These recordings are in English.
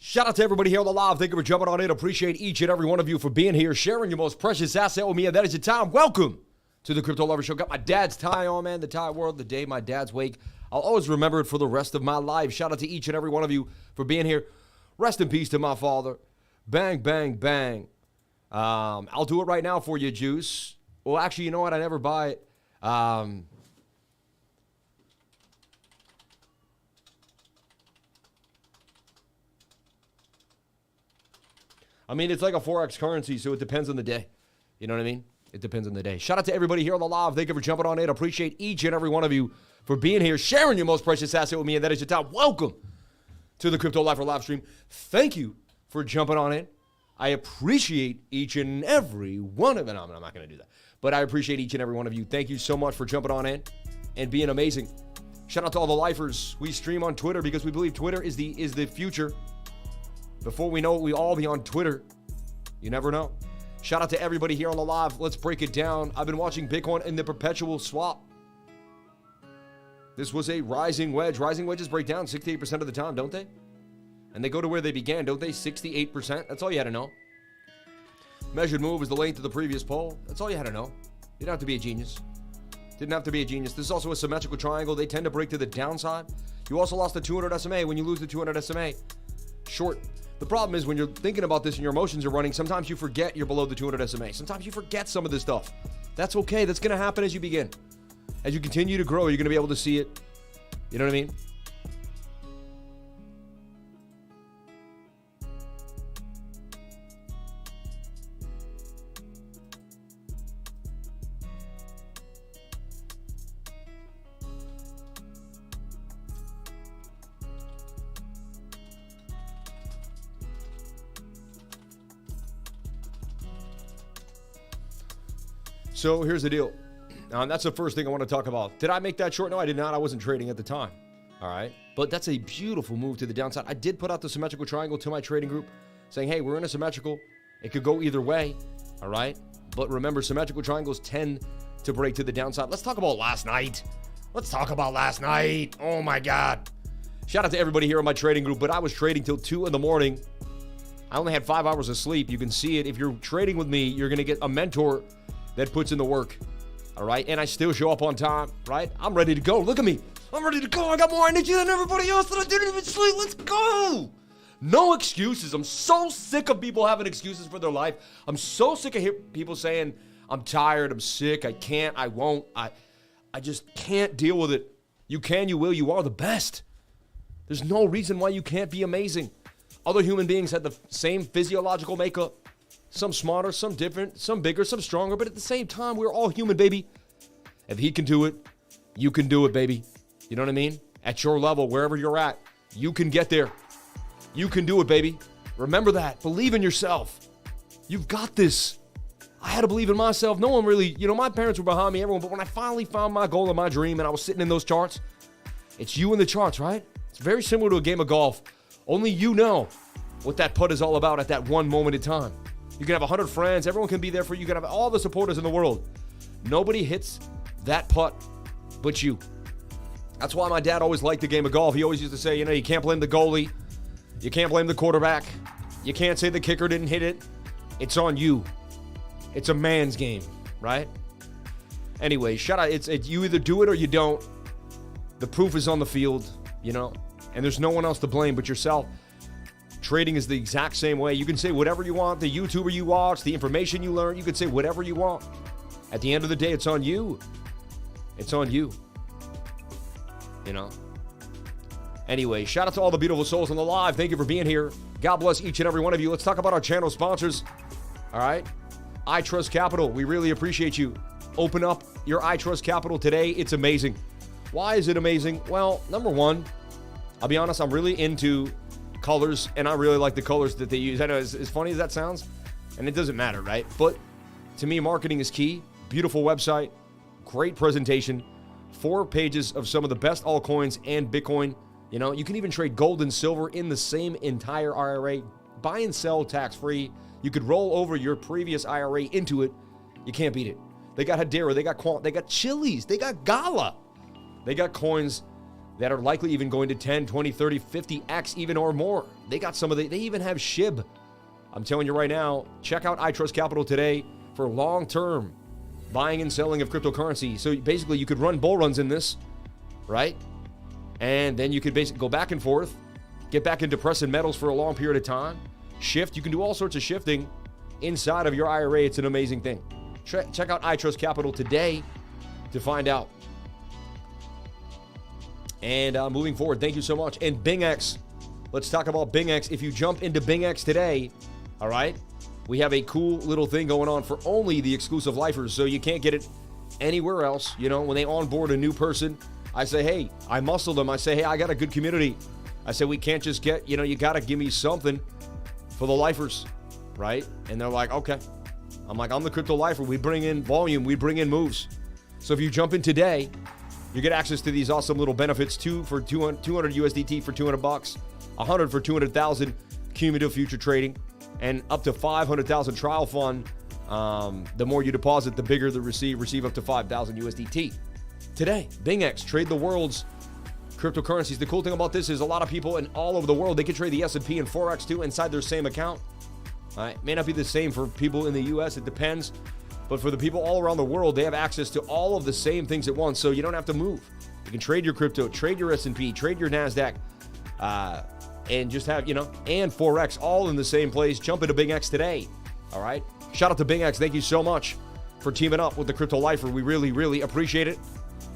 Shout out to everybody here on the live. Thank you for jumping on in. Appreciate each and every one of you for being here, sharing your most precious asset with me, and that is your time. Welcome to the Crypto Lover Show. Got my dad's tie on, man. The tie world, the day my dad's wake. I'll always remember it for the rest of my life. Shout out to each and every one of you for being here. Rest in peace to my father. Bang, bang, bang. I'll do it right now for you, Juice. Well, actually, you know what? I never buy it. I mean, it's like a Forex currency, so it depends on the day. You know what I mean? It depends on the day. Shout out to everybody here on the live. Thank you for jumping on in. Appreciate each and every one of you for being here, sharing your most precious asset with me, and that is your time. Welcome to the Crypto Lifer live stream. Thank you for jumping on in. I appreciate each and every one of it. I'm not going to do that. But I appreciate each and every one of you. Thank you so much for jumping on in and being amazing. Shout out to all the lifers. We stream on Twitter because we believe Twitter is the future. Before we know it, we all be on Twitter. You never know. Shout out to everybody here on the live. Let's break it down. I've been watching Bitcoin in the perpetual swap. This was a rising wedge. Rising wedges break down 68% of the time, don't they? And they go to where they began, don't they? 68%. That's all you had to know. Measured move is the length of the previous pole. That's all you had to know. You didn't have to be a genius. Didn't have to be a genius. This is also a symmetrical triangle. They tend to break to the downside. You also lost the 200 SMA. When you lose the 200 SMA, short. The problem is when you're thinking about this and your emotions are running, sometimes you forget you're below the 200 SMA. Sometimes you forget some of this stuff. That's okay. That's going to happen as you begin. As you continue to grow, you're going to be able to see it. You know what I mean? So here's the deal. That's the first thing I want to talk about. Did I make that short? No, I did not. I wasn't trading at the time. All right. But that's a beautiful move to the downside. I did put out the symmetrical triangle to my trading group saying, hey, we're in a symmetrical. It could go either way. All right. But remember, symmetrical triangles tend to break to the downside. Let's talk about last night. Oh, my God. Shout out to everybody here on my trading group. But I was trading till 2 in the morning. I only had 5 hours of sleep. You can see it. If you're trading with me, you're going to get a mentor that puts in the work, all right? And I still show up on time, right? I'm ready to go. Look at me. I'm ready to go. I got more energy than everybody else and I didn't even sleep. Let's go. No excuses. I'm so sick of people having excuses for their life. I'm so sick of people saying, I'm tired, I'm sick, I can't, I won't. I just can't deal with it. You can, you will, you are the best. There's no reason why you can't be amazing. Other human beings had the same physiological makeup. Some smarter, some different, some bigger, some stronger, but at the same time, we're all human, baby. If he can do it, you can do it, baby. You know what I mean? At your level, wherever you're at, you can get there. You can do it, baby. Remember that. Believe in yourself. You've got this. I had to believe in myself. No one really, my parents were behind me, everyone, but when I finally found my goal and my dream and I was sitting in those charts, it's you in the charts, right? It's very similar to a game of golf. Only you know what that putt is all about at that one moment in time. You can have 100 friends. Everyone can be there for you. You can have all the supporters in the world. Nobody hits that putt but you. That's why my dad always liked the game of golf. He always used to say, you can't blame the goalie. You can't blame the quarterback. You can't say the kicker didn't hit it. It's on you. It's a man's game, right? Anyway, shout out. It's you either do it or you don't. The proof is on the field, and there's no one else to blame but yourself. Trading is the exact same way. You can say whatever you want. The YouTuber you watch, the information you learn, you can say whatever you want. At the end of the day, it's on you. It's on you. Anyway, shout out to all the beautiful souls on the live. Thank you for being here. God bless each and every one of you. Let's talk about our channel sponsors. All right. ITrust Capital. We really appreciate you. Open up your ITrust Capital today. It's amazing. Why is it amazing? Well, number one, I'll be honest, I'm really into colors, and I really like the colors that they use. I know, as funny as that sounds, and it doesn't matter, right? But to me, marketing is key. Beautiful website, great presentation, 4 pages of some of the best altcoins and Bitcoin. You can even trade gold and silver in the same entire IRA. Buy and sell tax-free. You could roll over your previous IRA into it. You can't beat it. They got Hedera, they got Quant, they got Chili's, they got Gala. They got coins that are likely even going to 10, 20, 30, 50x even or more. They got some of they even have SHIB. I'm telling you right now, check out ITrust Capital today for long-term buying and selling of cryptocurrency. So basically you could run bull runs in this, right? And then you could basically go back and forth, get back into precious metals for a long period of time, shift. You can do all sorts of shifting inside of your IRA. It's an amazing thing. Check out ITrust Capital today to find out. And moving forward, thank you so much. And BingX, let's talk about BingX. If you jump into BingX today, all right, we have a cool little thing going on for only the exclusive lifers, so you can't get it anywhere else. You know, when they onboard a new person, I say, hey, I muscle them. I say, hey, I got a good community. I say, we can't just get, you know, you got to give me something for the lifers, right? And they're like, okay. I'm like, I'm the crypto lifer. We bring in volume. We bring in moves. So if you jump in today, you get access to these awesome little benefits. 2 for 200 USDT for $200, 100 for 200,000 cumulative future trading, and up to 500,000 trial fund. The more you deposit, the bigger the receive up to 5,000 USDT. Today, BingX, trade the world's cryptocurrencies. The cool thing about this is a lot of people in all over the world, they can trade the S&P and Forex too inside their same account. It may not be the same for people in the US, it depends. But for the people all around the world, they have access to all of the same things at once, so you don't have to move. You can trade your crypto, trade your S&P, trade your NASDAQ, and just have, you know, and Forex all in the same place. Jump into BingX today, all right? Shout out to BingX. Thank you so much for teaming up with the Crypto Lifer. We really, really appreciate it.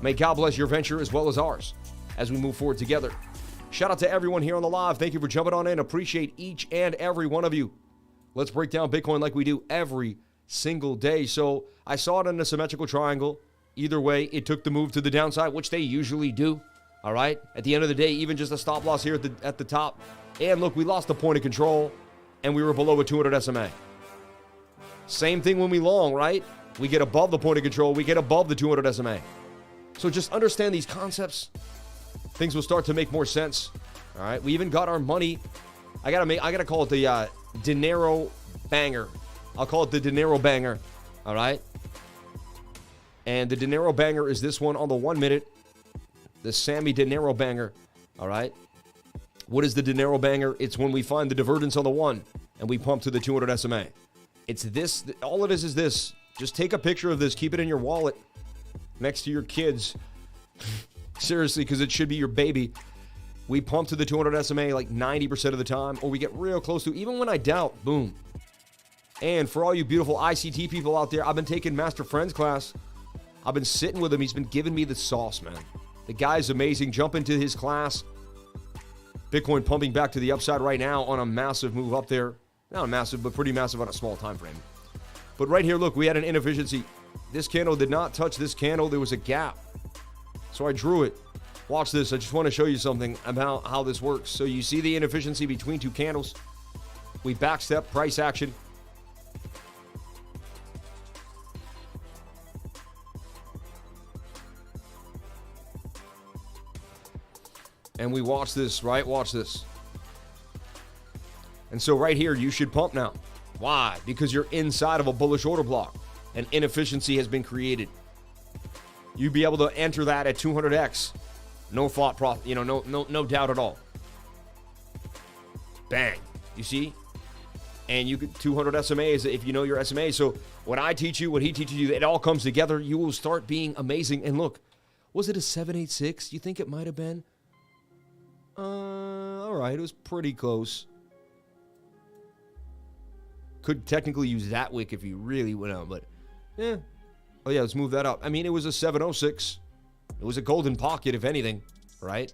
May God bless your venture as well as ours as we move forward together. Shout out to everyone here on the live. Thank you for jumping on in. Appreciate each and every one of you. Let's break down Bitcoin like we do every single day. So I saw it in a symmetrical triangle. Either way, it took the move to the downside, which they usually do. All right. At the end of the day, even just a stop loss here at the top. And look, we lost a point of control and we were below a 200 SMA. Same thing when we long, right? We get above the point of control. We get above the 200 SMA. So just understand these concepts. Things will start to make more sense. All right. We even got our money. I gotta call it the dinero banger. I'll call it the dinero banger. All right. And the dinero banger is this one on the 1 minute. The Sammy dinero banger. All right. What is the dinero banger? It's when we find the divergence on the 1 and we pump to the 200 SMA. It's this. All it is this. Just take a picture of this. Keep it in your wallet next to your kids. Seriously, because it should be your baby. We pump to the 200 SMA like 90% of the time, or we get real close to, even when I doubt, boom. And for all you beautiful ICT people out there, I've been taking Master Friends class. I've been sitting with him. He's been giving me the sauce, man. The guy's amazing. Jump into his class. Bitcoin pumping back to the upside right now on a massive move up there. Not a massive, but pretty massive on a small time frame. But right here, look, we had an inefficiency. This candle did not touch this candle. There was a gap. So I drew it. Watch this. I just want to show you something about how this works. So you see the inefficiency between two candles. We backstep price action. And we watch this, right? Watch this. And so right here, you should pump now. Why? Because you're inside of a bullish order block. An inefficiency has been created. You'd be able to enter that at 200x. No thought process, no doubt at all. Bang. You see? And you get 200 SMAs if you know your SMA. So what I teach you, what he teaches you, it all comes together. You will start being amazing. And look, was it a 786? You think it might have been? All right, it was pretty close. Could technically use that wick if you really went out, but yeah. Oh yeah, let's move that up. I mean, it was a 706. It was a golden pocket, if anything, right?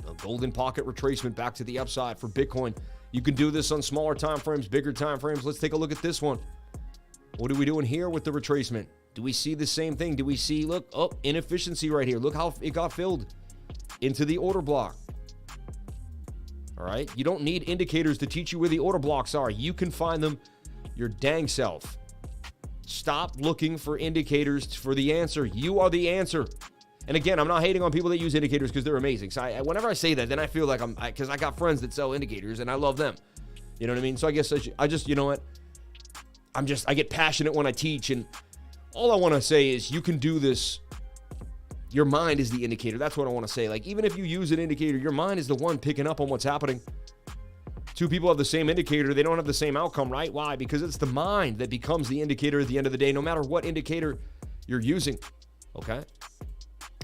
A golden pocket retracement back to the upside for Bitcoin. You can do this on smaller time frames, bigger time frames. Let's take a look at this one. What are we doing here with the retracement? Do we see the same thing? Do we see, look, oh, inefficiency right here. Look how it got filled into the order block. All right? You don't need indicators to teach you where the order blocks are. You can find them your dang self. Stop looking for indicators for the answer. You are the answer. And again, I'm not hating on people that use indicators because they're amazing. So whenever I say that, then I feel like because I got friends that sell indicators and I love them. You know what I mean? So I guess I just, you know what? I get passionate when I teach, and all I want to say is you can do this Your mind is the indicator. That's what I want to say. Like, even if you use an indicator, your mind is the one picking up on what's happening. Two people have the same indicator. They don't have the same outcome, right? Why? Because it's the mind that becomes the indicator at the end of the day, no matter what indicator you're using. Okay?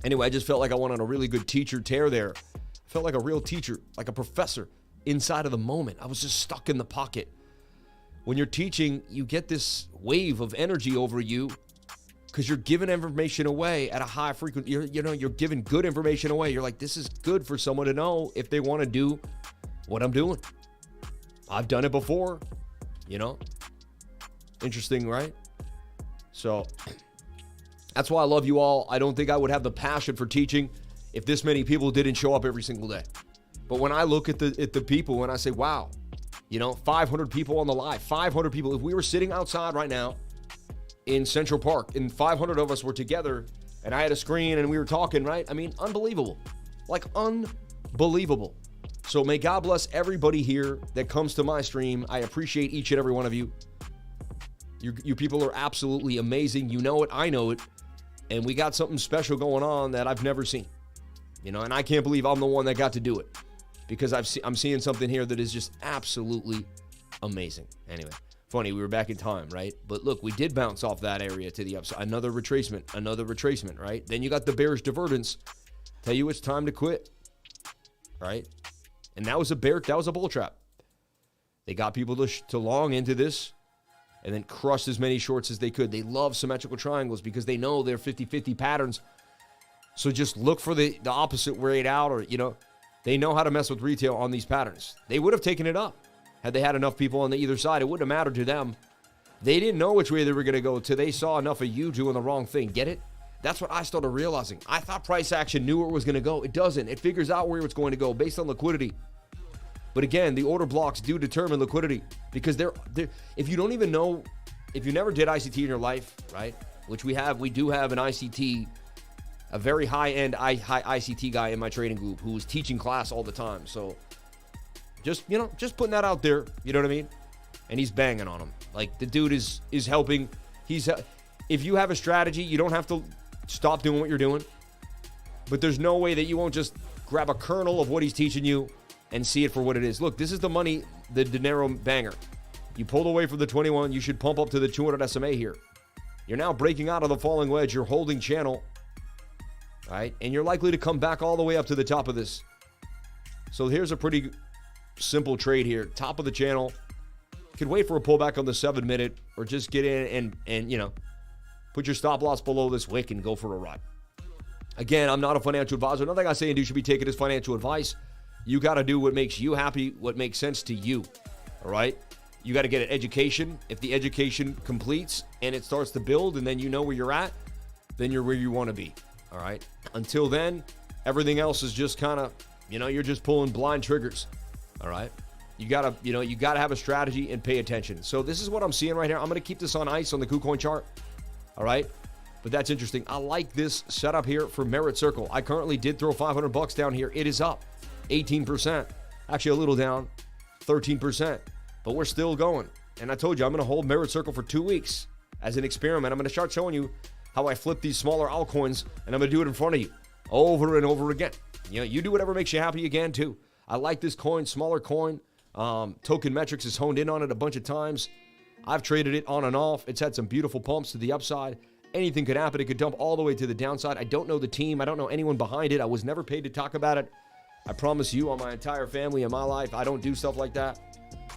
Anyway, I just felt like I went on a really good teacher tear there. I felt like a real teacher, like a professor inside of the moment. I was just stuck in the pocket. When you're teaching, you get this wave of energy over you because you're giving information away at a high frequency. You're giving good information away. You're like, this is good for someone to know if they want to do what I'm doing. I've done it before, Interesting, right? So that's why I love you all. I don't think I would have the passion for teaching if this many people didn't show up every single day. But when I look at the people and I say, wow, 500 people on the live, 500 people. If we were sitting outside right now in Central Park and 500 of us were together and I had a screen and we were talking, right? I mean, unbelievable. Like, unbelievable. So may God bless everybody here that comes to my stream. I appreciate each and every one of you. You people are absolutely amazing. You know it. I know it. And we got something special going on that I've never seen. And I can't believe I'm the one that got to do it because I'm seeing something here that is just absolutely amazing. Anyway, funny, we were back in time, right? But look, we did bounce off that area to the upside. Another retracement, right? Then you got the bearish divergence. Tell you it's time to quit, right? And that was a bull trap. They got people to long into this and then crushed as many shorts as they could. They love symmetrical triangles because they know they're 50-50 patterns. So just look for the opposite rate out, or, they know how to mess with retail on these patterns. They would have taken it up had they had enough people on the either side. It wouldn't have mattered to them. They didn't know which way they were going to go till they saw enough of you doing the wrong thing. Get it? That's what I started realizing. I thought price action knew where it was going to go. It doesn't. It figures out where it's going to go based on liquidity. But again, the order blocks do determine liquidity because they're if you don't even know, if you never did ICT in your life, right? Which we do have an ICT, a very high-end high ICT guy in my trading group who is teaching class all the time. So just putting that out there, you know what I mean? And he's banging on them. Like, the dude is helping. If you have a strategy, you don't have to stop doing what you're doing. But there's no way that you won't just grab a kernel of what he's teaching you and see it for what it is. Look, this is the money, the dinero banger. You pulled away from the 21. You should pump up to the 200 SMA here. You're now breaking out of the falling wedge. You're holding channel, right? And you're likely to come back all the way up to the top of this. So here's a pretty simple trade here. Top of the channel. You could wait for a pullback on the 7-minute or just get in and put your stop loss below this wick and go for a ride. Again, I'm not a financial advisor. Nothing I say and do should be taken as financial advice. You got to do what makes you happy, what makes sense to you, all right? You got to get an education. If the education completes and it starts to build and then you know where you're at, then you're where you want to be, all right? Until then, everything else is just kind of, you're just pulling blind triggers, all right? You got to have a strategy and pay attention. So this is what I'm seeing right here. I'm going to keep this on ice on the KuCoin chart, all right? But that's interesting. I like this setup here for Merit Circle. I currently did throw $500 down here. It is up 18%, actually a little down, 13%, but we're still going. And I told you, I'm going to hold Merit Circle for 2 weeks as an experiment. I'm going to start showing you how I flip these smaller altcoins, and I'm going to do it in front of you over and over again. You do whatever makes you happy again, too. I like this coin, smaller coin. Token Metrics has honed in on it a bunch of times. I've traded it on and off. It's had some beautiful pumps to the upside. Anything could happen. It could dump all the way to the downside. I don't know the team. I don't know anyone behind it. I was never paid to talk about it. I promise you, on my entire family and my life, I don't do stuff like that.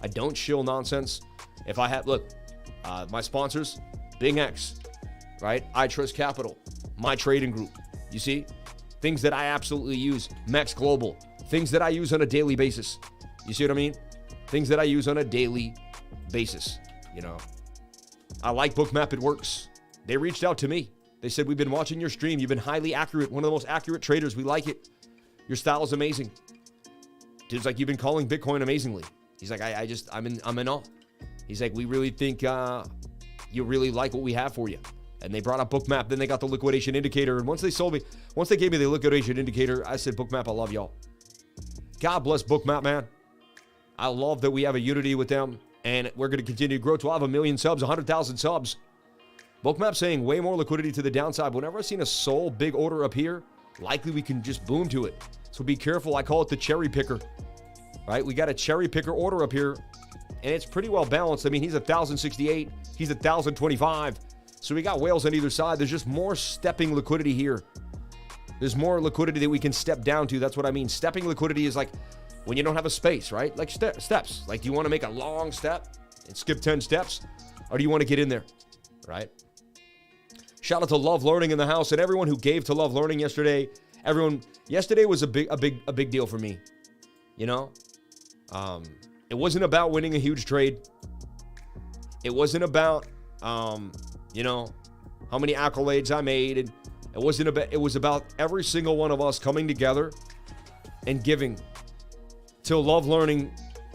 I don't shill nonsense. If I have, look, my sponsors, BingX, right? ITrust Capital, my trading group. You see? Things that I absolutely use. Mex Global. Things that I use on a daily basis. You see what I mean? Things that I use on a daily basis. I like BOOKMAP. It works. They reached out to me. They said, we've been watching your stream. You've been highly accurate. One of the most accurate traders. We like it. Your style is amazing. Dude's like, you've been calling Bitcoin amazingly. He's like, I'm in awe. He's like, we really think you really like what we have for you. And they brought up BOOKMAP. Then they got the liquidation indicator. And once they gave me the liquidation indicator, I said, BOOKMAP, I love y'all. God bless BOOKMAP, man. I love that we have a unity with them. And we're going to continue to grow to 1 million subs, 100,000 subs. BOOKMAP saying way more liquidity to the downside. Whenever I've seen a SOL big order up here, likely we can just boom to it. So be careful. I call it the cherry picker, right? We got a cherry picker order up here, and it's pretty well balanced. I mean, he's 1,068. He's 1,025. So we got whales on either side. There's just more stepping liquidity here. There's more liquidity that we can step down to. That's what I mean. Stepping liquidity is like when you don't have a space, right? Like steps. Like, do you want to make a long step and skip 10 steps? Or do you want to get in there, right? Shout out to Love Learning in the house and everyone who gave to Love Learning yesterday. Yesterday was a big deal for me. You know, it wasn't about winning a huge trade. It wasn't about, you know, how many accolades I made. And it was about every single one of us coming together and giving till Love Learning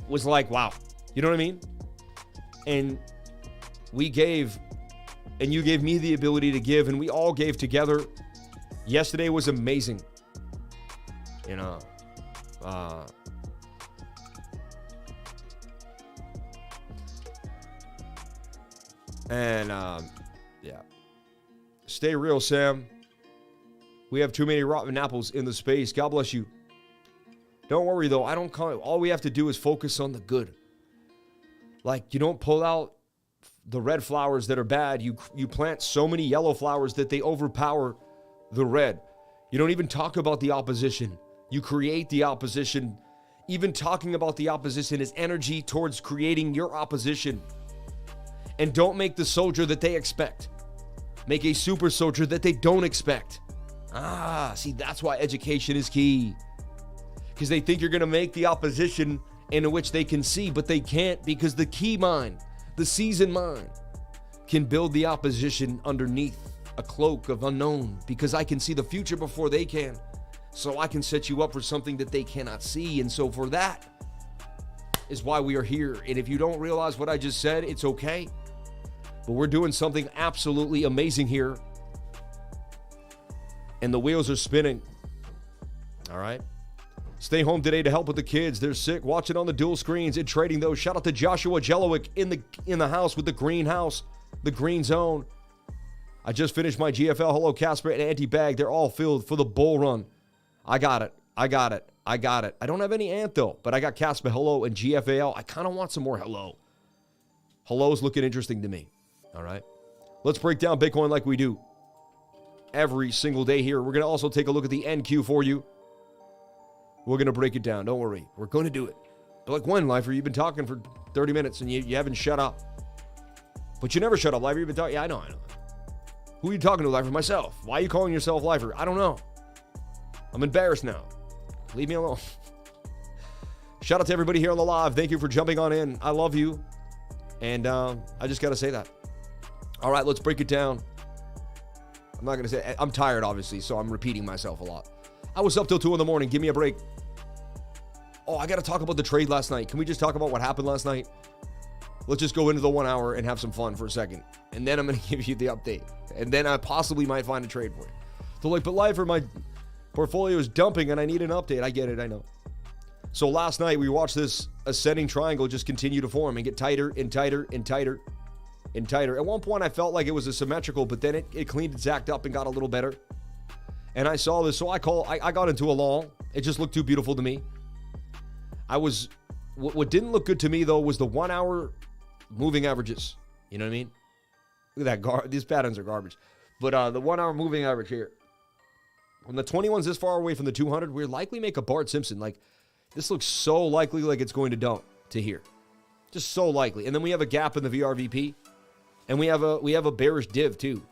was like, wow, you know what I mean? And we gave, and you gave me the ability to give, and we all gave together. Yesterday was amazing. You know, yeah. Stay real, Sam. We have too many rotten apples in the space. God bless you. Don't worry, though. I don't call it. All we have to do is focus on the good. Like, you don't pull out the red flowers that are bad. You plant so many yellow flowers that they overpower the red. You don't even talk about the opposition. You create the opposition. Even talking about the opposition is energy towards creating your opposition. And don't make the soldier that they expect. Make a super soldier that they don't expect. See, that's why education is key. Because they think you're going to make the opposition in which they can see, but they can't, because the key mind, the seasoned mind, can build the opposition underneath a cloak of unknown, because I can see the future before they can. So I can set you up for something that they cannot see. And so for that is why we are here. And if you don't realize what I just said, it's okay. But we're doing something absolutely amazing here. And the wheels are spinning. All right. Stay home today to help with the kids. They're sick. Watch it on the dual screens and trading those. Shout out to Joshua Jelowick in the house with the green house, the green zone. I just finished my GFL. Hello, Casper and Anti-Bag. They're all filled for the bull run. I got it. I don't have any Ant, though, but I got Casper, hello, and GFAL. I kind of want some more hello. Hello's looking interesting to me. All right. Let's break down Bitcoin like we do every single day here. We're going to also take a look at the NQ for you. We're going to break it down. Don't worry. We're going to do it. But like, when, Lifer? You've been talking for 30 minutes and you haven't shut up. But you never shut up, Lifer. You've been talking. Yeah, I know. Who are you talking to, Lifer? Myself. Why are you calling yourself Lifer? I don't know. I'm embarrassed now. Leave me alone. Shout out to everybody here on the live. Thank you for jumping on in. I love you. And I just got to say that. All right, let's break it down. I'm not going to say, I'm tired, obviously, so I'm repeating myself a lot. I was up till 2 in the morning. Give me a break. Oh, I got to talk about the trade last night. Can we just talk about what happened last night? Let's just go into the 1 hour and have some fun for a second. And then I'm going to give you the update. And then I possibly might find a trade for you. So like, but Lifer, my portfolio is dumping and I need an update. I get it. I know. So last night we watched this ascending triangle just continue to form and get tighter and tighter and tighter and tighter. At one point I felt like it was asymmetrical, but then it cleaned its act up and got a little better. And I saw this, so I got into a long. It just looked too beautiful to me. What didn't look good to me though was the 1 hour moving averages. You know what I mean? Look at that, these patterns are garbage. But the 1 hour moving average here. When the 21's this far away from the 200, we're likely make a Bart Simpson. Like, this looks so likely like it's going to dump to here. Just so likely. And then we have a gap in the VRVP. And we have a bearish div too.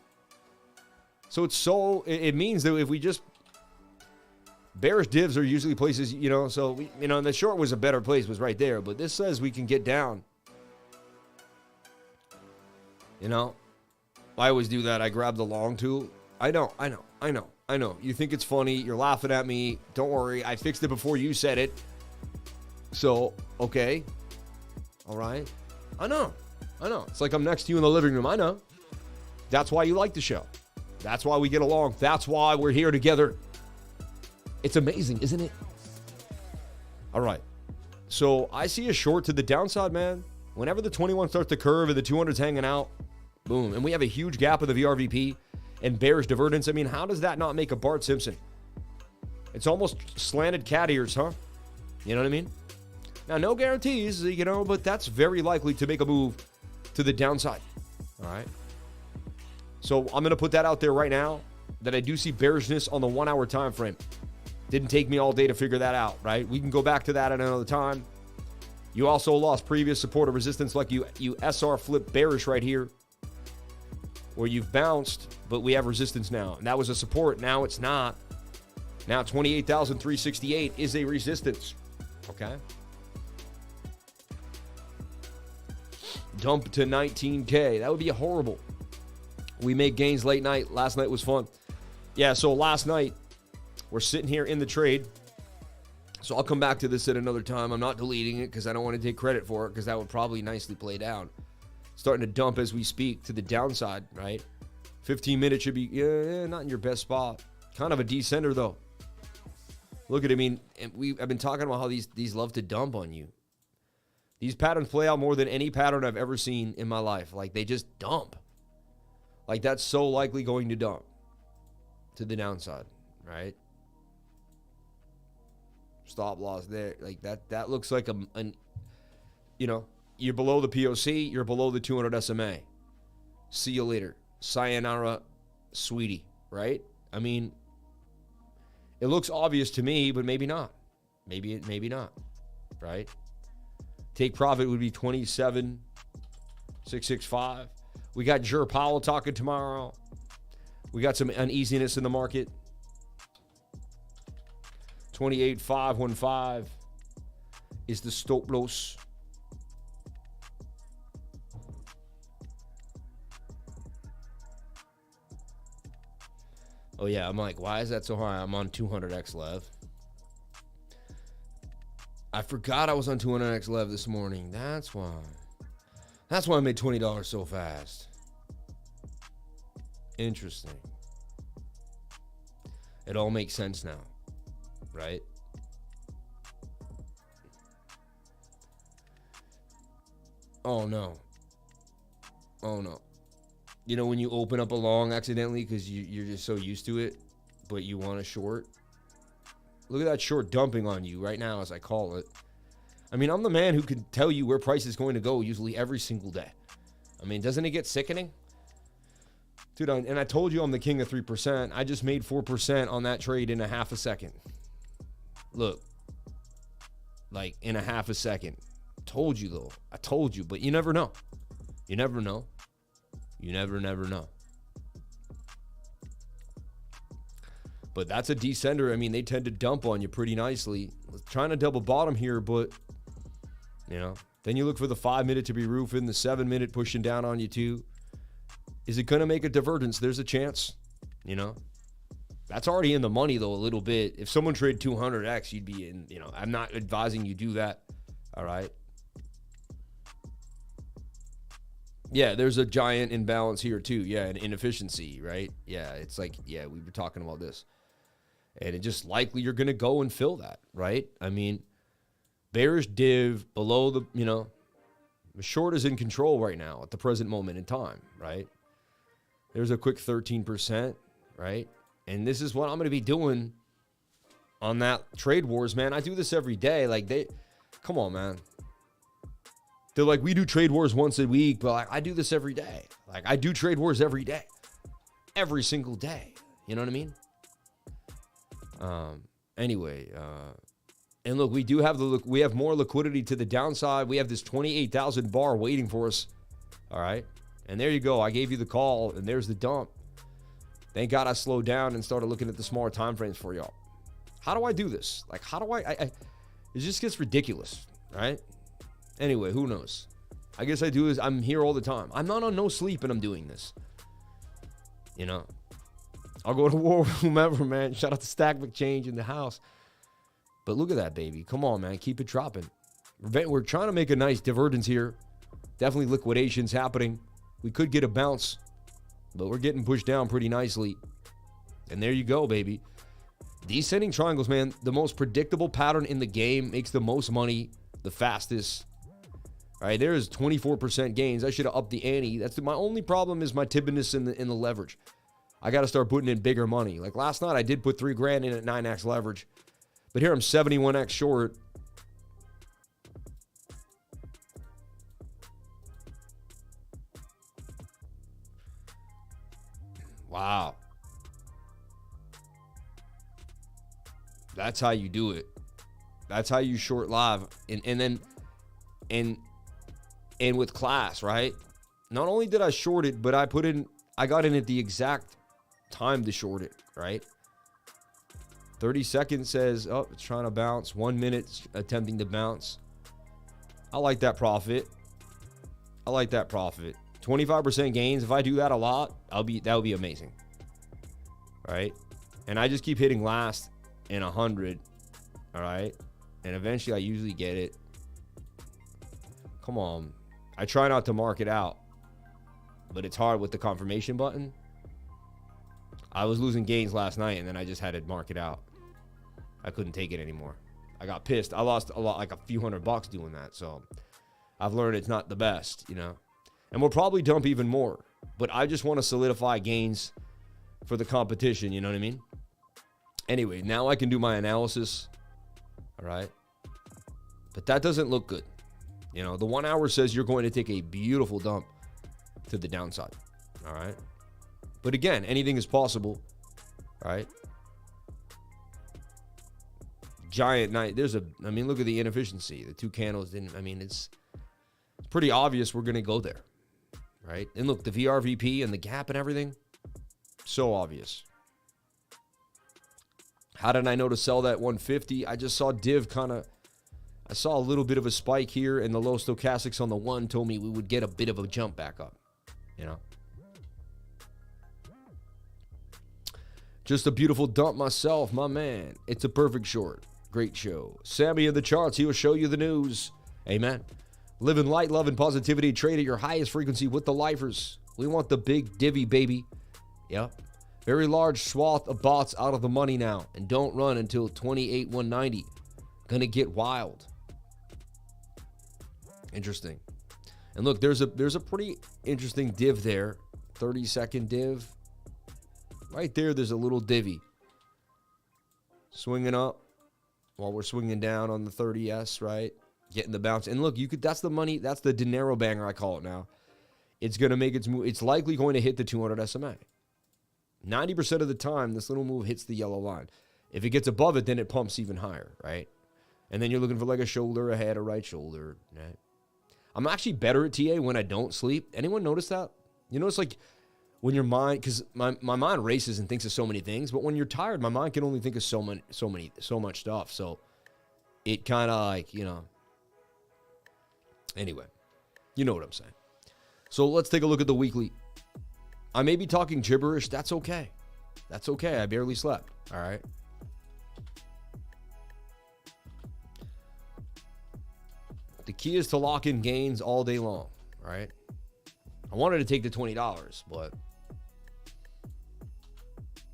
So it means that if we just, bearish divs are usually places, you know, so, and the short was a better place, was right there. But this says we can get down. You know, I always do that. I grab the long tool. I know. You think it's funny. You're laughing at me. Don't worry. I fixed it before you said it. So, okay. All right. I know. It's like I'm next to you in the living room. I know. That's why you like the show. That's why we get along. That's why we're here together. It's amazing, isn't it? All right. So I see a short to the downside, man. Whenever the 21 starts to curve and the 200's hanging out, Boom. And we have a huge gap of the VRVP and bearish divergence. I mean, how does that not make a Bart Simpson? It's almost slanted cat ears, huh? You know what I mean? Now, no guarantees, you know, but that's very likely to make a move to the downside. All right. So I'm going to put that out there right now, that I do see bearishness on the 1 hour time frame. Didn't take me all day to figure that out, right? We can go back to that at another time. You also lost previous support or resistance, like you SR flip bearish right here, where you've bounced, but we have resistance now. And that was a support. Now it's not. Now 28,368 is a resistance. Okay. Dump to 19K. That would be horrible. We made gains late night. Last night was fun. Yeah, so last night, we're sitting here in the trade. So I'll come back to this at another time. I'm not deleting it because I don't want to take credit for it, because that would probably nicely play down. Starting to dump as we speak to the downside, right? 15 minutes should be, not in your best spot. Kind of a descender, though. Look at it. I mean, I've been talking about how these love to dump on you. These patterns play out more than any pattern I've ever seen in my life. Like, they just dump. Like, that's so likely going to dump to the downside, right? Stop loss there. Like, that looks like you know, you're below the POC, you're below the 200 SMA. See you later. Sayonara, sweetie, right? I mean, it looks obvious to me, but maybe not. Maybe not, right? Take profit would be 27,665. We got Jer Powell talking tomorrow. We got some uneasiness in the market. 28,515 is the stop loss. Oh yeah, I'm like, why is that so high? I'm on 200x Lev. I forgot I was on 200x Lev this morning. That's why. That's why I made $20 so fast. Interesting. It all makes sense now, right? Oh no. Oh no. You know when you open up a long accidentally because you're just so used to it, but you want a short? Look at that short dumping on you right now, as I call it. I mean, I'm the man who can tell you where price is going to go usually every single day. I mean, doesn't it get sickening? Dude, and I told you I'm the king of 3%. I just made 4% on that trade in a half a second. Look. Like, in a half a second. Told you, though. I told you, but you never know. You never know. You never know. But that's a descender. I mean, they tend to dump on you pretty nicely. Trying to double bottom here, but, you know, then you look for the 5 minute to be roofing, the 7 minute pushing down on you too. Is it going to make a divergence? There's a chance, you know. That's already in the money, though, a little bit. If someone traded 200x, you'd be in, you know, I'm not advising you do that, all right? Yeah, there's a giant imbalance here, too. Yeah, an inefficiency, right? Yeah, it's like, yeah, we were talking about this. And it just likely you're going to go and fill that, right? I mean, bearish div below the, you know, the short is in control right now at the present moment in time, right? There's a quick 13%, right? And this is what I'm going to be doing on that trade wars, man. I do this every day. Like, come on, man. They're like, we do trade wars once a week, but like, I do this every day. Like, I do trade wars every day. Every single day. You know what I mean? Anyway, and look, we do have we have more liquidity to the downside. We have this 28,000 bar waiting for us. All right. And there you go. I gave you the call, and there's the dump. Thank God I slowed down and started looking at the smaller time frames for y'all. How do I do this? Like, how do I it just gets ridiculous, right? Anyway, who knows? I guess I do is I'm here all the time. I'm not on no sleep and I'm doing this. You know? I'll go to war with whomever, man. Shout out to Stack McChange in the house. But look at that, baby. Come on, man. Keep it dropping. We're trying to make a nice divergence here. Definitely liquidations happening. We could get a bounce, but we're getting pushed down pretty nicely. And there you go, baby. Descending triangles, man. The most predictable pattern in the game, makes the most money the fastest. All right, there's 24% gains. I should have upped the ante. That's my only problem is my tippiness in the leverage. I got to start putting in bigger money. Like last night, I did put $3,000 in at 9x leverage, but here I'm 71x short. Wow. That's how you do it. That's how you short live. And with class, right? Not only did I short it, but I got in at the exact time to short it, right? 30 seconds says, oh, it's trying to bounce. 1 minute attempting to bounce. I like that profit. 25% gains. If I do that a lot, that would be amazing. Right? And I just keep hitting last in 100. All right? And eventually I usually get it. Come on. I try not to mark it out, but it's hard with the confirmation button. I was losing gains last night, and then I just had to mark it out. I couldn't take it anymore. I got pissed. I lost a lot, like a few $100 doing that. So I've learned it's not the best, you know. And we'll probably dump even more. But I just want to solidify gains for the competition, you know what I mean? Anyway, now I can do my analysis. All right. But that doesn't look good. You know, the 1 hour says you're going to take a beautiful dump to the downside. All right. But again, anything is possible. All right. Giant night. I mean, look at the inefficiency. The two candles didn't, I mean, it's pretty obvious we're going to go there. Right. And look, the VRVP and the gap and everything. So obvious. How did I know to sell that 150? I just saw div I saw a little bit of a spike here, and the low stochastics on the 1 told me we would get a bit of a jump back up, you know. Just a beautiful dump myself, my man. It's a perfect short. Great show. Sammy in the charts, he will show you the news. Amen. Living light, love, and positivity. Trade at your highest frequency with the lifers. We want the big divvy, baby. Yep. Very large swath of bots out of the money now, and don't run until 28,190. Gonna get wild. Interesting. And look, there's a pretty interesting div there. 30-second div. Right there, there's a little divvy. Swinging up while we're swinging down on the 30S, right? Getting the bounce. And look, that's the money, that's the dinero banger, I call it now. It's going to make its move. It's likely going to hit the 200 SMA. 90% of the time, this little move hits the yellow line. If it gets above it, then it pumps even higher, right? And then you're looking for like a shoulder, a head, a right shoulder, right? I'm actually better at TA when I don't sleep. Anyone notice that? You know, it's like when your mind, because my mind races and thinks of so many things, but when you're tired, my mind can only think of so much stuff. So it kind of like, you know, anyway, you know what I'm saying. So let's take a look at the weekly. I may be talking gibberish. That's okay. That's okay. I barely slept. All right. The key is to lock in gains all day long. All right. I wanted to take the $20, but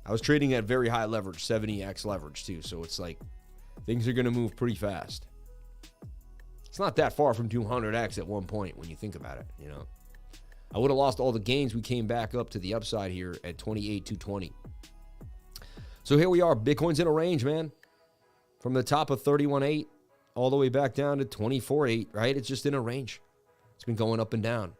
I was trading at very high leverage, 70x leverage too. So it's like things are going to move pretty fast. It's not that far from 200x at one point when you think about it, you know. I would have lost all the gains. We came back up to the upside here at 28,220. So here we are. Bitcoin's in a range, man. From the top of 31.8 all the way back down to 24.8, right? It's just in a range. It's been going up and down.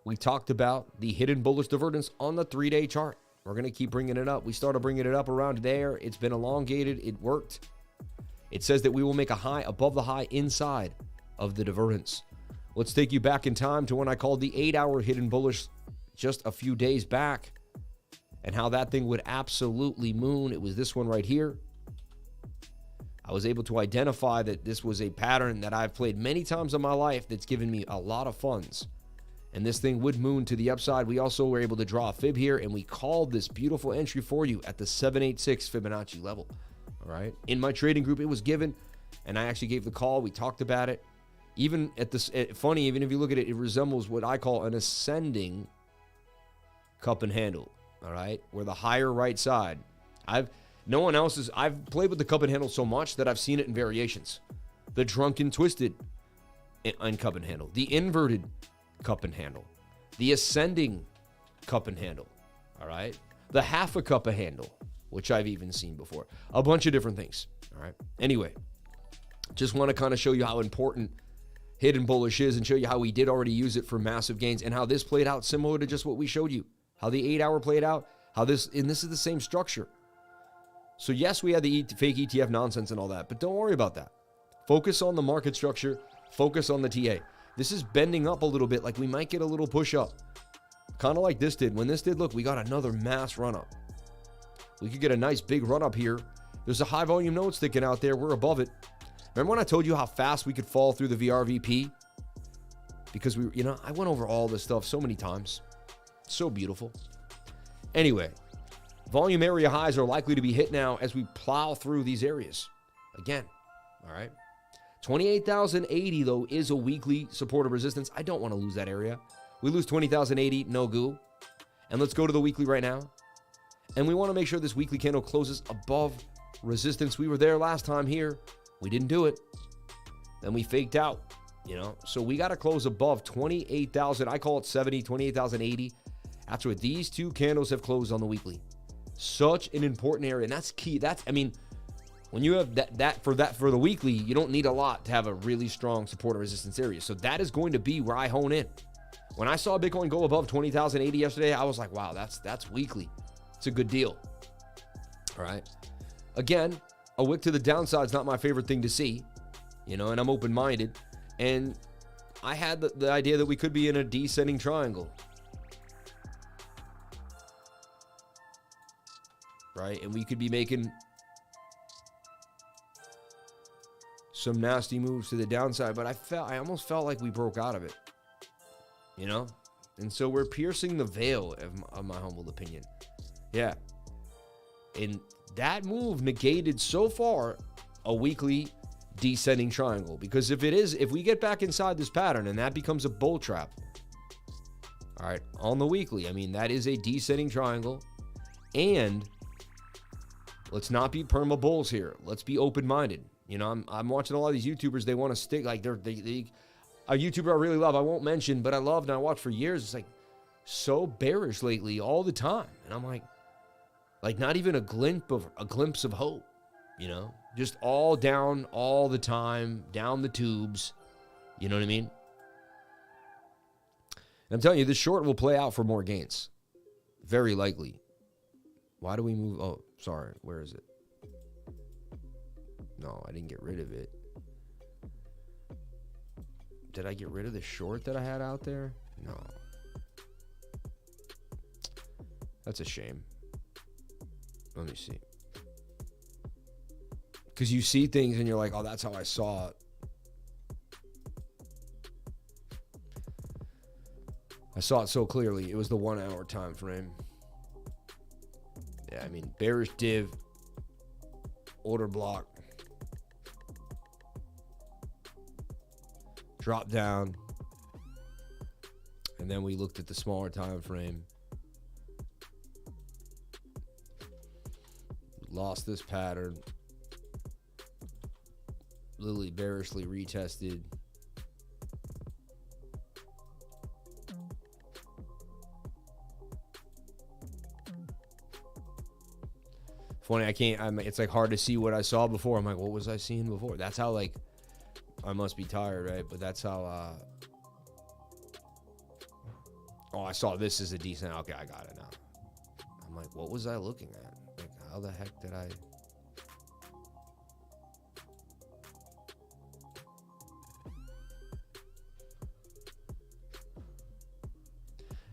We talked about the hidden bullish divergence on the 3-day chart. We're going to keep bringing it up. We started bringing it up around there. It's been elongated. It worked. It says that we will make a high above the high inside of the divergence. Let's take you back in time to when I called the 8-hour hidden bullish just a few days back and how that thing would absolutely moon. It was this one right here. I was able to identify that this was a pattern that I've played many times in my life that's given me a lot of funds. And this thing would moon to the upside. We also were able to draw a fib here, and we called this beautiful entry for you at the 786 Fibonacci level. All right. In my trading group, it was given, and I actually gave the call. We talked about it. Even at this, funny, even if you look at it, it resembles what I call an ascending cup and handle. All right. Where the higher right side, I've played with the cup and handle so much that I've seen it in variations. The drunken twisted. and cup and handle, the inverted cup and handle, the ascending cup and handle, all right? The half a cup of handle, which I've even seen before. A bunch of different things, all right? Anyway, just want to kind of show you how important hidden bullish is and show you how we did already use it for massive gains and how this played out similar to just what we showed you. How the 8-hour played out, how this, and this is the same structure. So yes, we had the fake ETF nonsense and all that, but don't worry about that. Focus on the market structure, focus on the TA. This is bending up a little bit, like we might get a little push up. Kind of like this did. When this did, look, we got another mass run up. We could get a nice big run up here. There's a high volume node sticking out there. We're above it. Remember when I told you how fast we could fall through the VRVP? Because we, you know, I went over all this stuff so many times. So beautiful. Anyway, volume area highs are likely to be hit now as we plow through these areas. Again, all right? 28,080, though, is a weekly support of resistance. I don't want to lose that area. We lose 20,080, no goo. And let's go to the weekly right now. And we want to make sure this weekly candle closes above resistance. We were there last time here. We didn't do it. Then we faked out, you know. So we got to close above 28,000. I call it 70, 28,080. That's what these two candles have closed on the weekly. Such an important area. And that's key. That's, I mean, when you have that for the weekly, you don't need a lot to have a really strong support and resistance area. So that is going to be where I hone in. When I saw Bitcoin go above 20,080 yesterday, I was like, wow, that's weekly. It's a good deal. All right. Again, a wick to the downside is not my favorite thing to see, you know, and I'm open-minded. And I had the idea that we could be in a descending triangle. Right? And we could be making some nasty moves to the downside, but I almost felt like we broke out of it, you know? And so we're piercing the veil of my humble opinion. Yeah. And that move negated so far a weekly descending triangle, because if we get back inside this pattern and that becomes a bull trap, all right, on the weekly, I mean, that is a descending triangle. And let's not be perma bulls here. Let's be open-minded. You know, I'm watching a lot of these YouTubers. They want to stick, like a YouTuber I really love, I won't mention, but I loved and I watched for years. It's like so bearish lately all the time. And I'm like not even a glimpse of hope, you know, just all down all the time, down the tubes. You know what I mean? And I'm telling you, this short will play out for more gains. Very likely. Why do we move? Oh, sorry. Where is it? No, I didn't get rid of it. Did I get rid of the short that I had out there? No. That's a shame. Let me see. Because you see things and you're like, oh, that's how I saw it. I saw it so clearly. It was the 1 hour time frame. Yeah, I mean, bearish div, order block, drop down, and then we looked at the smaller time frame. Lost this pattern. Literally bearishly retested. Funny, it's like hard to see what I saw before. I'm like, what was I seeing before? That's how, like, I must be tired, right? But that's how, oh, I saw this as a decent, okay, I got it now. I'm like, what was I looking at? Like, how the heck did I?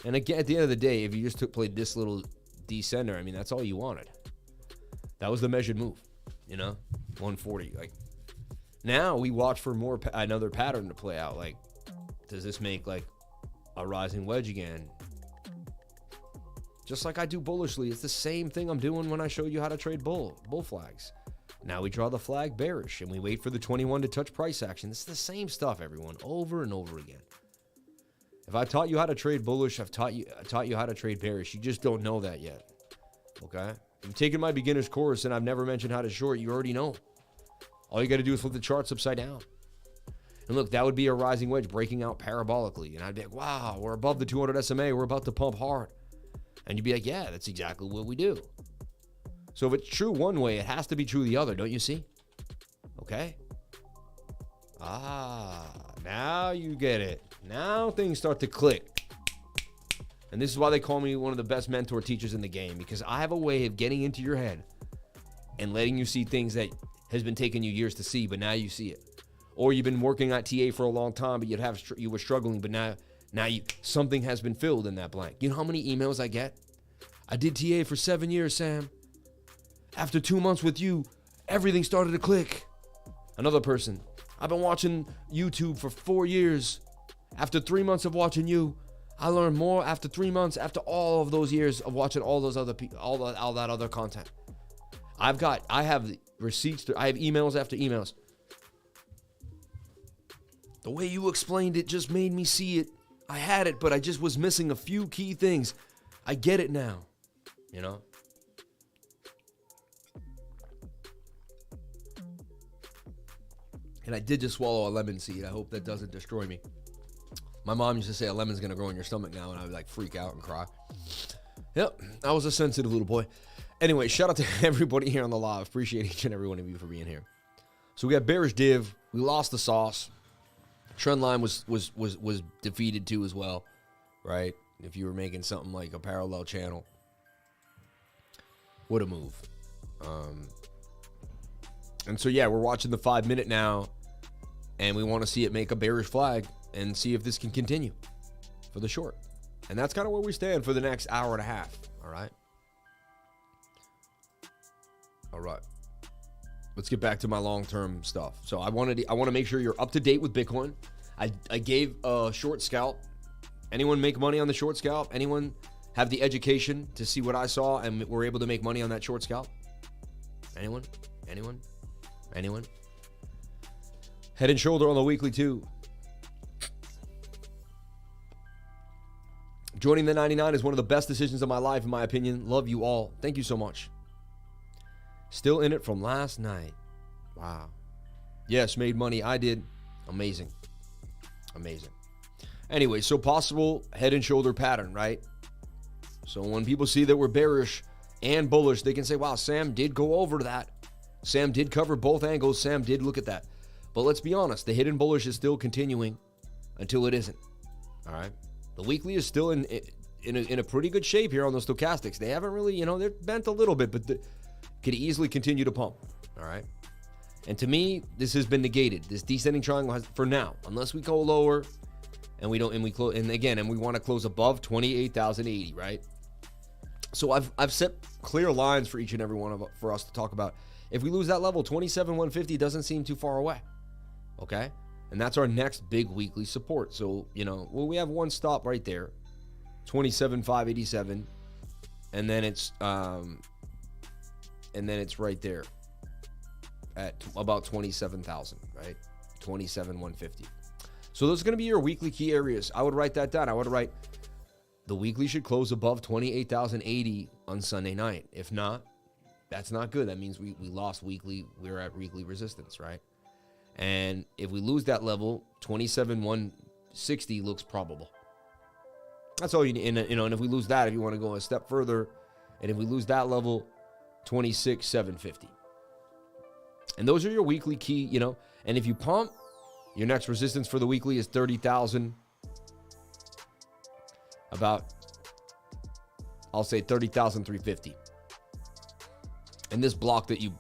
And again, at the end of the day, if you just played this little descender, I mean, that's all you wanted. That was the measured move, you know, 140. Like, now we watch for another pattern to play out. Like, does this make like a rising wedge again? Just like I do bullishly, it's the same thing I'm doing when I show you how to trade bull flags. Now we draw the flag bearish and we wait for the 21 to touch price action. It's the same stuff, everyone, over and over again. If I taught you how to trade bullish, I taught you how to trade bearish. You just don't know that yet. Okay? If you've taken my beginner's course and I've never mentioned how to short, you already know. All you got to do is flip the charts upside down. And look, that would be a rising wedge breaking out parabolically. And I'd be like, wow, we're above the 200 SMA. We're about to pump hard. And you'd be like, yeah, that's exactly what we do. So if it's true one way, it has to be true the other, don't you see? Okay. Now you get it. Now things start to click. And this is why they call me one of the best mentor teachers in the game, because I have a way of getting into your head and letting you see things that has been taking you years to see, but now you see it. Or you've been working at TA for a long time, but you were struggling, but now something has been filled in that blank. You know how many emails I get? I did TA for 7 years, Sam. After 2 months with you, everything started to click. Another person, I've been watching YouTube for 4 years. After 3 months of watching you, I learned more after 3 months, after all of those years of watching all those other people, all that other content. I have receipts, I have emails after emails. The way you explained it just made me see it. I had it, but I just was missing a few key things. I get it now, you know? And I did just swallow a lemon seed. I hope that doesn't destroy me. My mom used to say a lemon's gonna grow in your stomach now, and I would like freak out and cry. Yep, I was a sensitive little boy. Anyway, shout out to everybody here on the live. Appreciate each and every one of you for being here. So we got bearish div. We lost the sauce. Trend line was defeated too as well, right? If you were making something like a parallel channel, what a move. And so yeah, we're watching the 5 minute now, and we want to see it make a bearish flag and see if this can continue for the short. And that's kind of where we stand for the next hour and a half. All right. All right. Let's get back to my long-term stuff. So I want to make sure you're up to date with Bitcoin. I gave a short scalp. Anyone make money on the short scalp? Anyone have the education to see what I saw and were able to make money on that short scalp? Anyone? Anyone? Anyone? Head and shoulder on the weekly too. Joining the 99 is one of the best decisions of my life, in my opinion. Love you all. Thank you so much. Still in it from last night. Wow. Yes, made money. I did. Amazing. Amazing. Anyway, so possible head and shoulder pattern, right? So when people see that we're bearish and bullish, they can say, wow, Sam did go over that. Sam did cover both angles. Sam did look at that. But let's be honest, the hidden bullish is still continuing until it isn't. All right. The weekly is still in a pretty good shape here on the stochastics. They haven't really, they're bent a little bit, but could easily continue to pump. All right. And to me, this has been negated. This descending triangle has, for now, unless we go lower and we close, and we want to close above 28,080, right? So I've set clear lines for each and every one for us to talk about. If we lose that level, 27,150 doesn't seem too far away. Okay. And that's our next big weekly support. So, we have one stop right there, 27,587, and then it's right there at about 27,000, right? 27,150. So those are going to be your weekly key areas. I would write that down. I would write the weekly should close above 28,080 on Sunday night. If not, that's not good. That means we lost weekly. We're at weekly resistance, right? And if we lose that level, 27,160 looks probable. That's all you need. And if we lose that, if you want to go a step further, and if we lose that level, 26,750. And those are your weekly key, And if you pump, your next resistance for the weekly is 30,000. I'll say 30,350. And this block that you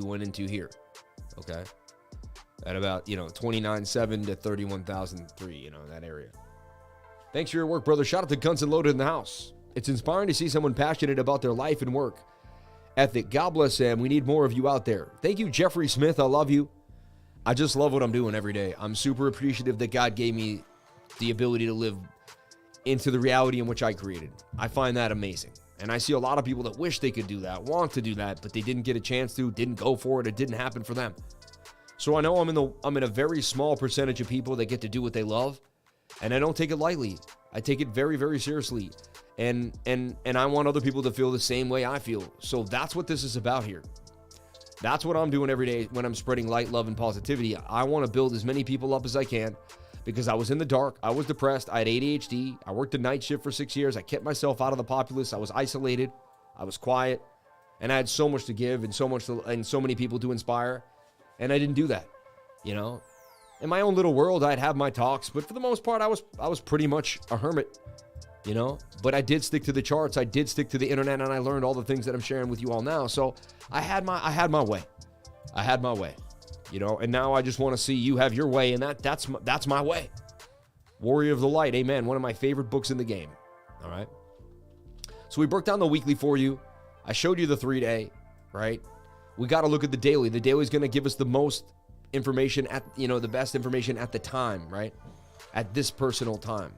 went into here, okay? At about, 29.7 to 31,003, that area. Thanks for your work, brother. Shout out to Guns and Loaded in the house. It's inspiring to see someone passionate about their life and work ethic. God bless Sam. We need more of you out there. Thank you, Jeffrey Smith. I love you. I just love what I'm doing every day. I'm super appreciative that God gave me the ability to live into the reality in which I created. I find that amazing. And I see a lot of people that wish they could do that, want to do that, but they didn't get a chance to, didn't go for it. It didn't happen for them. So I know I'm in a very small percentage of people that get to do what they love, and I don't take it lightly. I take it very, very seriously. And I want other people to feel the same way I feel. So that's what this is about here. That's what I'm doing every day when I'm spreading light, love, and positivity. I want to build as many people up as I can because I was in the dark. I was depressed. I had ADHD. I worked a night shift for 6 years. I kept myself out of the populace. I was isolated. I was quiet. And I had so much to give and so many people to inspire. And I didn't do that, you know. In my own little world, I'd have my talks, but for the most part, I was pretty much a hermit, you know. But I did stick to the charts. I did stick to the internet, and I learned all the things that I'm sharing with you all now. So I had my way. I had my way, you know. And now I just want to see you have your way, and that's my way. Warrior of the Light, amen. One of my favorite books in the game. All right. So we broke down the weekly for you. I showed you the 3-day, right? We got to look at the daily. The daily is going to give us the most information at, you know, the best information at the time, right? At this personal time,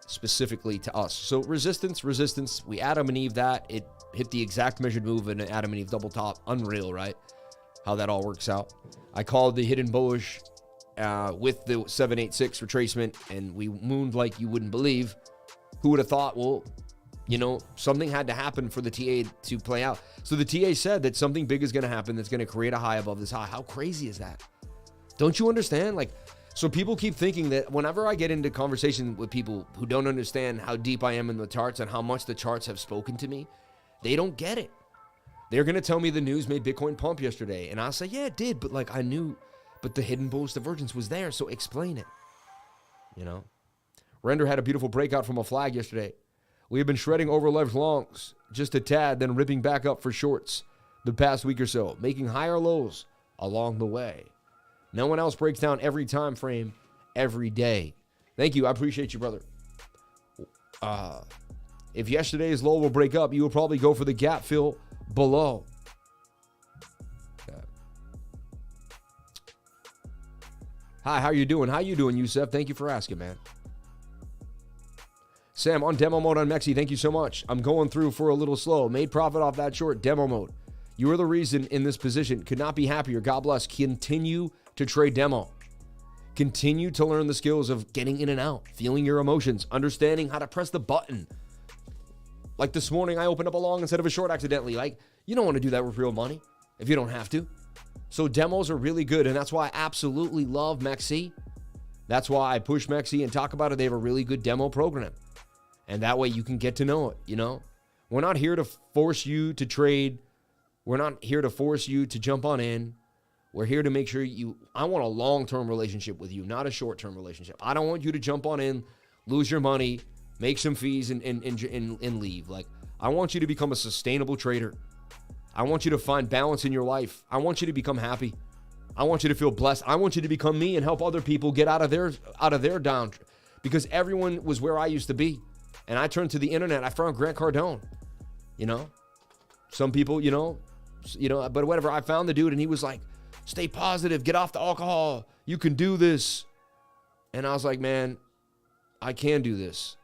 specifically to us. So resistance, we Adam and Eve that. It hit the exact measured move and Adam and Eve double top. Unreal, right? How that all works out. I called the hidden bullish with the 786 retracement, and we mooned like you wouldn't believe. Who would have thought, well, you know, something had to happen for the TA to play out. So the TA said that something big is going to happen that's going to create a high above this high. How crazy is that? Don't you understand? Like, so people keep thinking that whenever I get into conversation with people who don't understand how deep I am in the charts and how much the charts have spoken to me, they don't get it. They're going to tell me the news made Bitcoin pump yesterday. And I'll say, yeah, it did. But like I knew, but the hidden bullish divergence was there. So explain it, you know? Render had a beautiful breakout from a flag yesterday. We have been shredding over leveraged longs just a tad, then ripping back up for shorts the past week or so, making higher lows along the way. No one else breaks down every time frame every day. Thank you. I appreciate you, brother. If yesterday's low will break up, you will probably go for the gap fill below. Okay. Hi, how you doing? How you doing, Yusef? Thank you for asking, man. Sam, on demo mode on Mexi, thank you so much. I'm going through for a little slow. Made profit off that short demo mode. You are the reason in this position. Could not be happier. God bless. Continue to trade demo. Continue to learn the skills of getting in and out, feeling your emotions, understanding how to press the button. Like this morning, I opened up a long instead of a short accidentally. Like, you don't want to do that with real money if you don't have to. So demos are really good, and that's why I absolutely love Mexi. That's why I push Mexi and talk about it. They have a really good demo program. And that way you can get to know it, you know? We're not here to force you to trade. We're not here to force you to jump on in. We're here to make sure I want a long-term relationship with you, not a short-term relationship. I don't want you to jump on in, lose your money, make some fees, and leave. Like, I want you to become a sustainable trader. I want you to find balance in your life. I want you to become happy. I want you to feel blessed. I want you to become me and help other people get out of their down. Because everyone was where I used to be. And I turned to the internet. I found Grant Cardone, you know. Some people, you know, but whatever. I found the dude, and he was like, "Stay positive. Get off the alcohol. You can do this." And I was like, "Man, I can do this.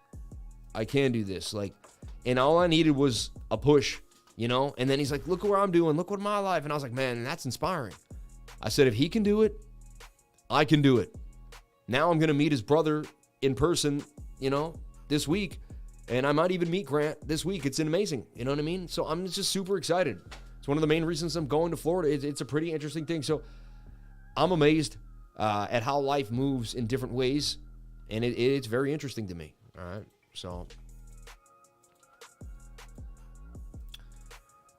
I can do this." Like, and all I needed was a push, you know. And then he's like, "Look what I'm doing. Look what my life." And I was like, "Man, that's inspiring." I said, "If he can do it, I can do it." Now I'm gonna meet his brother in person, you know, this week. And I might even meet Grant this week. It's amazing. You know what I mean? So I'm just super excited. It's one of the main reasons I'm going to Florida. It's a pretty interesting thing. So I'm amazed at how life moves in different ways. And it's very interesting to me. All right. So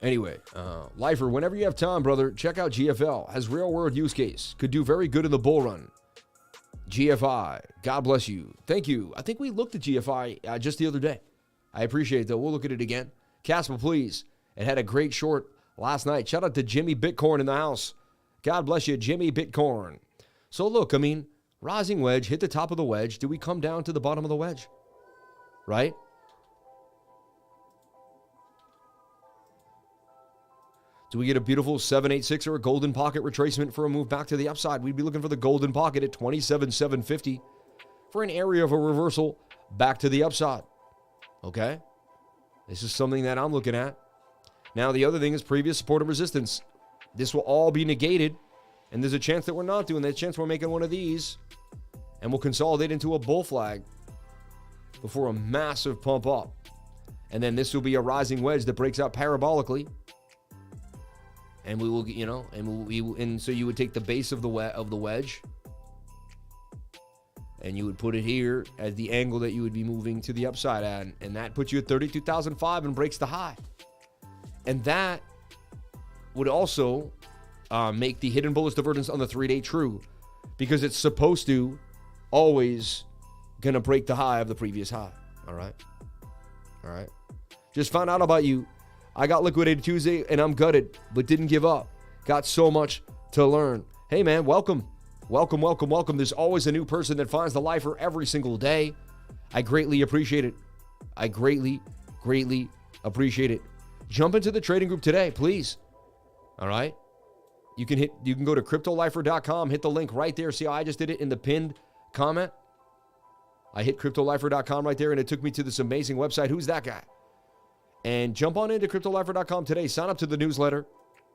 anyway, Lifer, whenever you have time, brother, check out GFL. Has real world use case. Could do very good in the bull run. GFI, God bless you. Thank you. I think we looked at GFI just the other day. I appreciate it, though. We'll look at it again. Casper, please. It had a great short last night. Shout out to Jimmy Bitcoin in the house. God bless you, Jimmy Bitcoin. So, look, I mean, rising wedge, hit the top of the wedge. Do we come down to the bottom of the wedge? Right? Do we get a beautiful 786 or a golden pocket retracement for a move back to the upside? We'd be looking for the golden pocket at 27,750 for an area of a reversal back to the upside. Okay? This is something that I'm looking at. Now, the other thing is previous support and resistance. This will all be negated, and there's a chance that we're not doing that. There's a chance we're making one of these, and we'll consolidate into a bull flag before a massive pump up. And then this will be a rising wedge that breaks out parabolically. And we will, and so you would take the base of the wedge, and you would put it here as the angle that you would be moving to the upside at, and that puts you at 32,005 and breaks the high. And that would also make the hidden bullish divergence on the 3-day true, because it's supposed to always gonna break the high of the previous high. All right. Just found out about you. I got liquidated Tuesday and I'm gutted, but didn't give up. Got so much to learn. Hey man, welcome. There's always a new person that finds the lifer every single day. I greatly appreciate it. Appreciate it. Jump into the trading group today, please. All right. You can go to cryptolifer.com, hit the link right there. See how I just did it in the pinned comment? I hit cryptolifer.com right there and it took me to this amazing website. Who's that guy? And jump on into cryptolifer.com today. Sign up to the newsletter,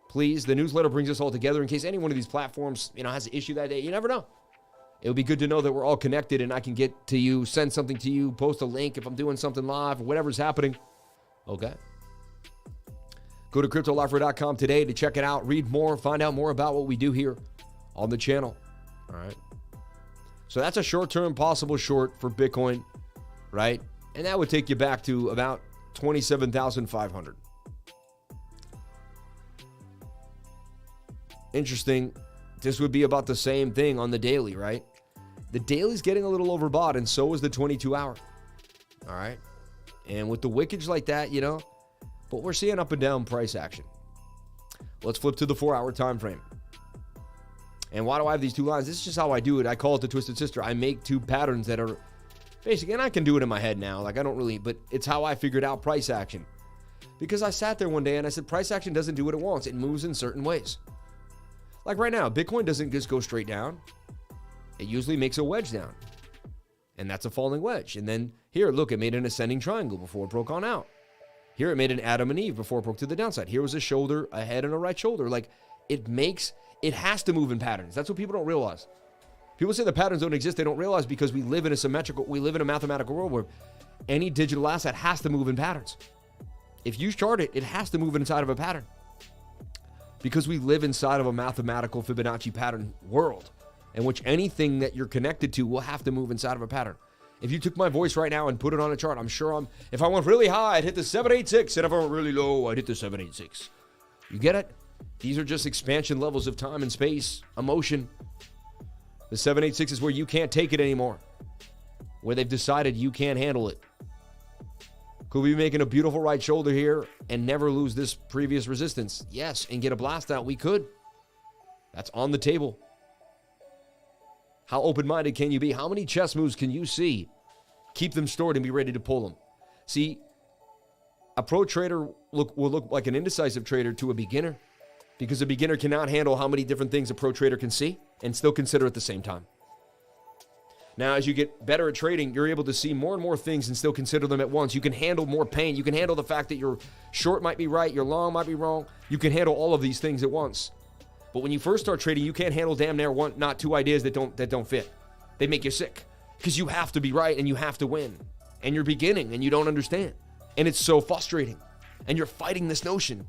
please. The newsletter brings us all together in case any one of these platforms, has an issue that day. You never know. It would be good to know that we're all connected and I can get to you, send something to you, post a link if I'm doing something live or whatever's happening. Okay. Go to cryptolifer.com today to check it out, read more, find out more about what we do here on the channel. All right. So that's a short-term possible short for Bitcoin, right? And that would take you back to about 27,500. Interesting. This would be about the same thing on the daily, right? The daily's getting a little overbought, and so is the 22-hour. All right. And with the wickage like that, but we're seeing up and down price action. Let's flip to the 4-hour time frame. And why do I have these two lines? This is just how I do it. I call it the Twisted Sister. I make two patterns that are basic, and I can do it in my head now. I don't really, but it's how I figured out price action. Because I sat there one day and I said, price action doesn't do what it wants. It moves in certain ways. Like right now, Bitcoin doesn't just go straight down. It usually makes a wedge down. And that's a falling wedge. And then here, look, it made an ascending triangle before it broke on out. Here, it made an Adam and Eve before it broke to the downside. Here was a shoulder, a head, and a right shoulder. Like, it has to move in patterns. That's what people don't realize. People say the patterns don't exist. They don't realize because we live in a mathematical world where any digital asset has to move in patterns. If you chart it, it has to move inside of a pattern. Because we live inside of a mathematical Fibonacci pattern world in which anything that you're connected to will have to move inside of a pattern. If you took my voice right now and put it on a chart, I'm sure if I went really high, I'd hit the 786, and if I went really low, I'd hit the 786. You get it? These are just expansion levels of time and space, emotion. The 786 is where you can't take it anymore, where they've decided you can't handle it. Could we be making a beautiful right shoulder here and never lose this previous resistance? Yes, and get a blast out. We could. That's on the table. How open-minded can you be? How many chess moves can you see? Keep them stored and be ready to pull them. See, a pro trader will look like an indecisive trader to a beginner because a beginner cannot handle how many different things a pro trader can see and still consider at the same time. Now, as you get better at trading, you're able to see more and more things and still consider them at once. You can handle more pain. You can handle the fact that your short might be right, your long might be wrong. You can handle all of these things at once. But when you first start trading, you can't handle damn near one, not two ideas that don't fit. They make you sick because you have to be right and you have to win. And you're beginning and you don't understand. And it's so frustrating. And you're fighting this notion.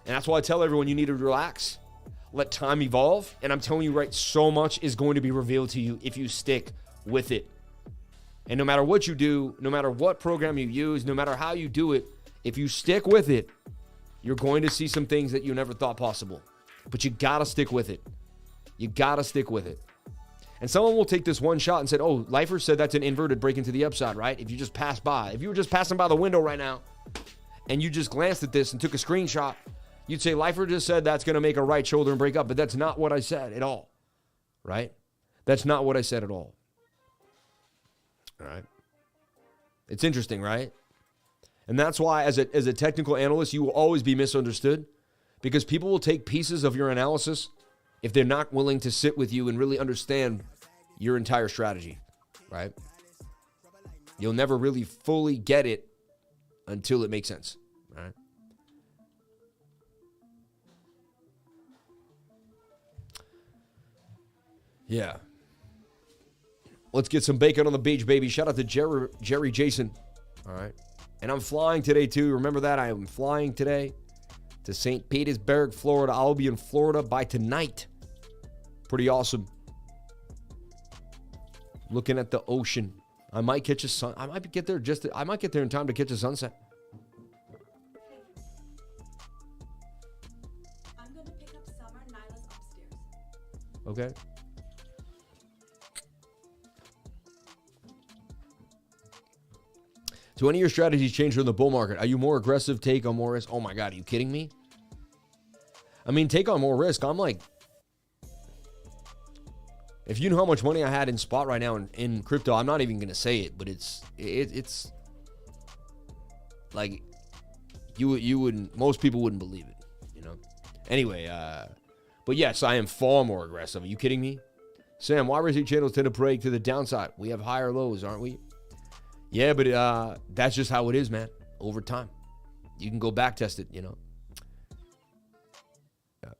And that's why I tell everyone you need to relax. Let time evolve. And I'm telling you, right, so much is going to be revealed to you if you stick with it. And no matter what you do, no matter what program you use, no matter how you do it, if you stick with it, you're going to see some things that you never thought possible. But you got to stick with it. You got to stick with it. And someone will take this one shot and say, oh, Lifer said that's an inverted break into the upside, right? If you just pass by. If you were just passing by the window right now and you just glanced at this and took a screenshot, you'd say, Lifer just said that's going to make a right shoulder and break up. But that's not what I said at all, right? That's not what I said at all. All right. It's interesting, right? And that's why as a technical analyst, you will always be misunderstood because people will take pieces of your analysis if they're not willing to sit with you and really understand your entire strategy, right? You'll never really fully get it until it makes sense, right? Yeah. Let's get some bacon on the beach, baby. Shout out to Jerry Jason. All right. And I'm flying today, too. Remember that? I am flying today to St. Petersburg, Florida. I'll be in Florida by tonight. Pretty awesome. Looking at the ocean. I might catch a sun. I might get there I might get there in time to catch a sunset. I'm going to pick up Summer. Nyla's upstairs. Okay. Do any of your strategies change during the bull market? Are you more aggressive, take on more risk? Oh my God, are you kidding me? I mean, take on more risk. I'm like, if you know how much money I had in spot right now in crypto, I'm not even going to say it, but it's like, you wouldn't, most people wouldn't believe it, you know? Anyway, but yes, I am far more aggressive. Are you kidding me? Sam, why racing channels tend to break to the downside? We have higher lows, aren't we? Yeah, but that's just how it is, man. Over time. You can go back test it, you know. Yeah.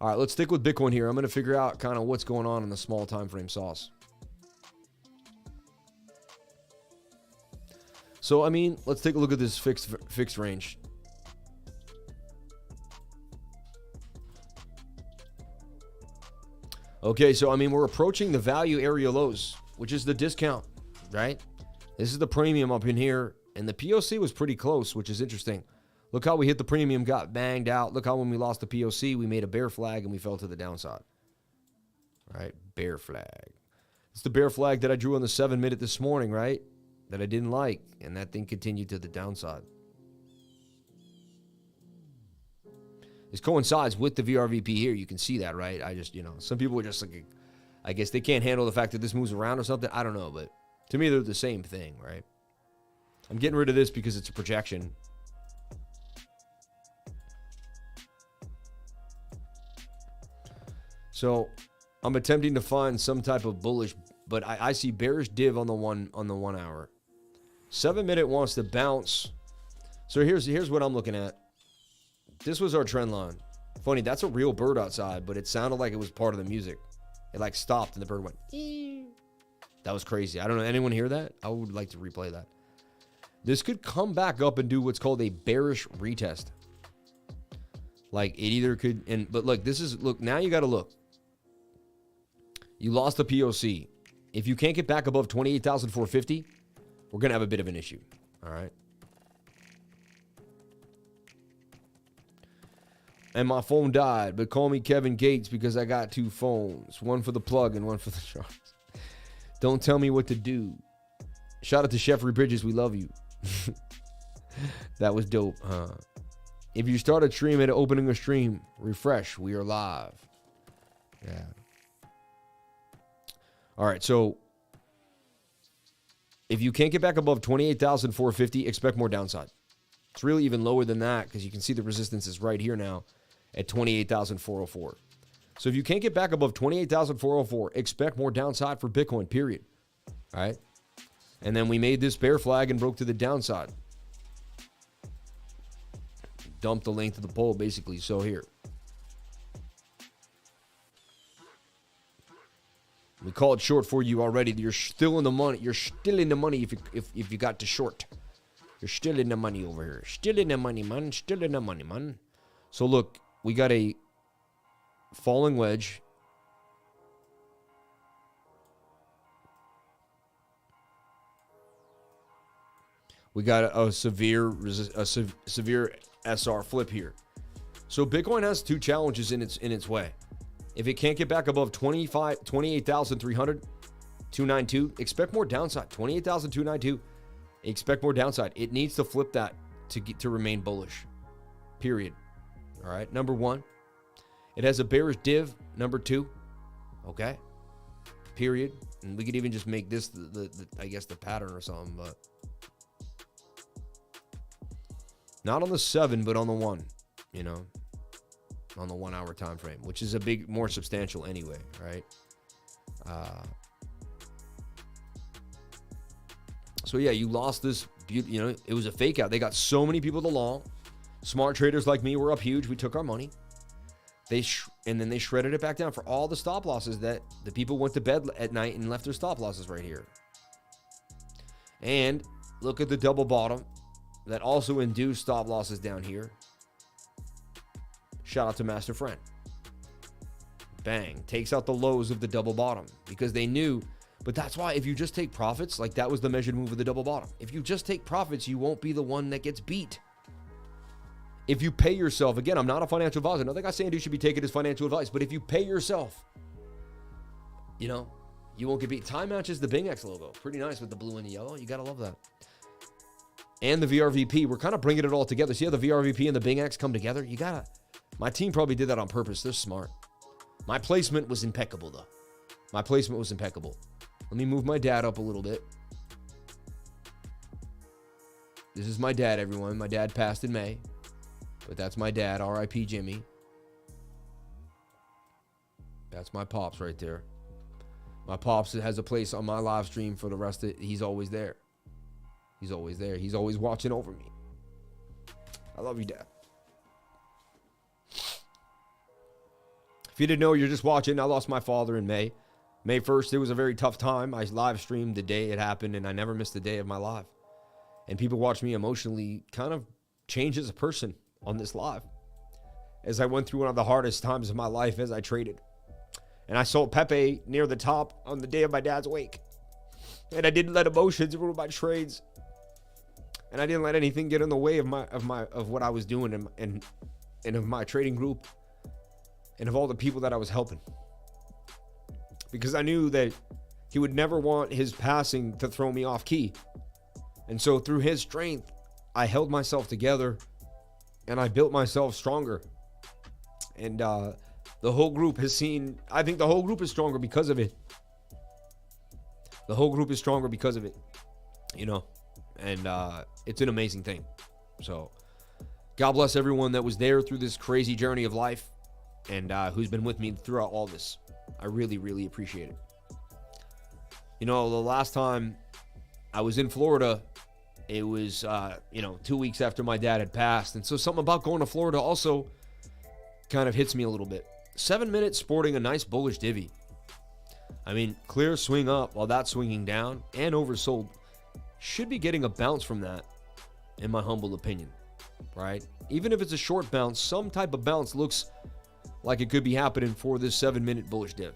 All right, let's stick with Bitcoin here. I'm going to figure out kind of what's going on in the small time frame sauce. So, I mean, let's take a look at this fixed range. Okay, so, I mean, we're approaching the value area lows, which is the discount, right? This is the premium up in here, and the POC was pretty close, which is interesting. Look how we hit the premium, got banged out. Look how when we lost the POC, we made a bear flag, and we fell to the downside. All right, bear flag. It's the bear flag that I drew on the 7-minute this morning, right? That I didn't like, and that thing continued to the downside. This coincides with the VRVP here. You can see that, right? I just, you know, some people are just like, I guess they can't handle the fact that this moves around or something. I don't know, but to me, they're the same thing, right? I'm getting rid of this because it's a projection. So I'm attempting to find some type of bullish, but I see bearish div on the 1 hour. 7-minute wants to bounce. So here's what I'm looking at. This was our trend line. Funny, that's a real bird outside, but it sounded like it was part of the music. It like stopped and the bird went, ee. That was crazy. I don't know. Anyone hear that? I would like to replay that. This could come back up and do what's called a bearish retest. Like it either could, but look, look, now you got to look. You lost the POC. If you can't get back above 28,450, we're going to have a bit of an issue. All right. And my phone died, but call me Kevin Gates because I got 2 phones. One for the plug and one for the charge. Don't tell me what to do. Shout out to Jeffrey Bridges. We love you. That was dope, huh? If you start a stream at opening a stream, refresh. We are live. Yeah. All right, so if you can't get back above 28,450, expect more downside. It's really even lower than that because you can see the resistance is right here now at 28,404. So if you can't get back above 28,404, expect more downside for Bitcoin, period. All right? And then we made this bear flag and broke to the downside. Dumped the length of the pole, basically. So here. We called short for you already. You're still in the money. You're still in the money if you got to short. You're still in the money over here. Still in the money, man. Still in the money, man. So look, we got a falling wedge. We got a severe SR flip here. So Bitcoin has 2 challenges in its way. If it can't get back above 28,300, 292, expect more downside. 28,292. Expect more downside. It needs to flip that to remain bullish. Period. All right. Number 1. It has a bearish div. Number 2. Okay. Period. And we could even just make this I guess the pattern or something, but not on the 7, but on the 1. You know, on the 1 hour time frame, which is a big, more substantial anyway, right? So yeah, you lost this, you know, it was a fake out. They got so many people to long. Smart traders like me were up huge. We took our money. And then they shredded it back down for all the stop losses that the people went to bed at night and left their stop losses right here. And look at the double bottom. that also induced stop losses down here. Shout out to Master Friend. Bang. Takes out the lows of the double bottom because they knew. But that's why if you just take profits, like that was the measured move of the double bottom. If you just take profits, you won't be the one that gets beat. If you pay yourself, again, I'm not a financial advisor. Nothing I'm saying you should be taking as financial advice. But if you pay yourself, you know, you won't get beat. Time matches the BingX logo. Pretty nice with the blue and the yellow. You got to love that. And the VRVP. We're kind of bringing it all together. See how the VRVP and the BingX come together? You got to. My team probably did that on purpose. They're smart. My placement was impeccable, though. My placement was impeccable. Let me move my dad up a little bit. This is my dad, everyone. My dad passed in May. But that's my dad, R.I.P. Jimmy. That's my pops right there. My pops has a place on my live stream for the rest of it. He's always there. He's always there. He's always watching over me. I love you, Dad. If you didn't know, you're just watching. I lost my father in May. May 1st, it was a very tough time. I live streamed the day it happened, and I never missed a day of my life. And people watch me emotionally kind of change as a person on this live as I went through one of the hardest times of my life as I traded. And I sold Pepe near the top on the day of my dad's wake. And I didn't let emotions rule my trades. And I didn't let anything get in the way of what I was doing and of my trading group and of all the people that I was helping. Because I knew that he would never want his passing to throw me off key. And so through his strength, I held myself together and I built myself stronger. And the whole group has seen, I think the whole group is stronger because of it. The whole group is stronger because of it, you know, and it's an amazing thing. So God bless everyone that was there through this crazy journey of life and who's been with me throughout all this. I really, really appreciate it. You know, the last time I was in Florida, it was, 2 weeks after my dad had passed. And so something about going to Florida also kind of hits me a little bit. 7 minutes sporting a nice bullish divvy. I mean, clear swing up while that's swinging down and oversold. Should be getting a bounce from that, in my humble opinion, right? Even if it's a short bounce, some type of bounce looks like it could be happening for this 7 minute bullish div.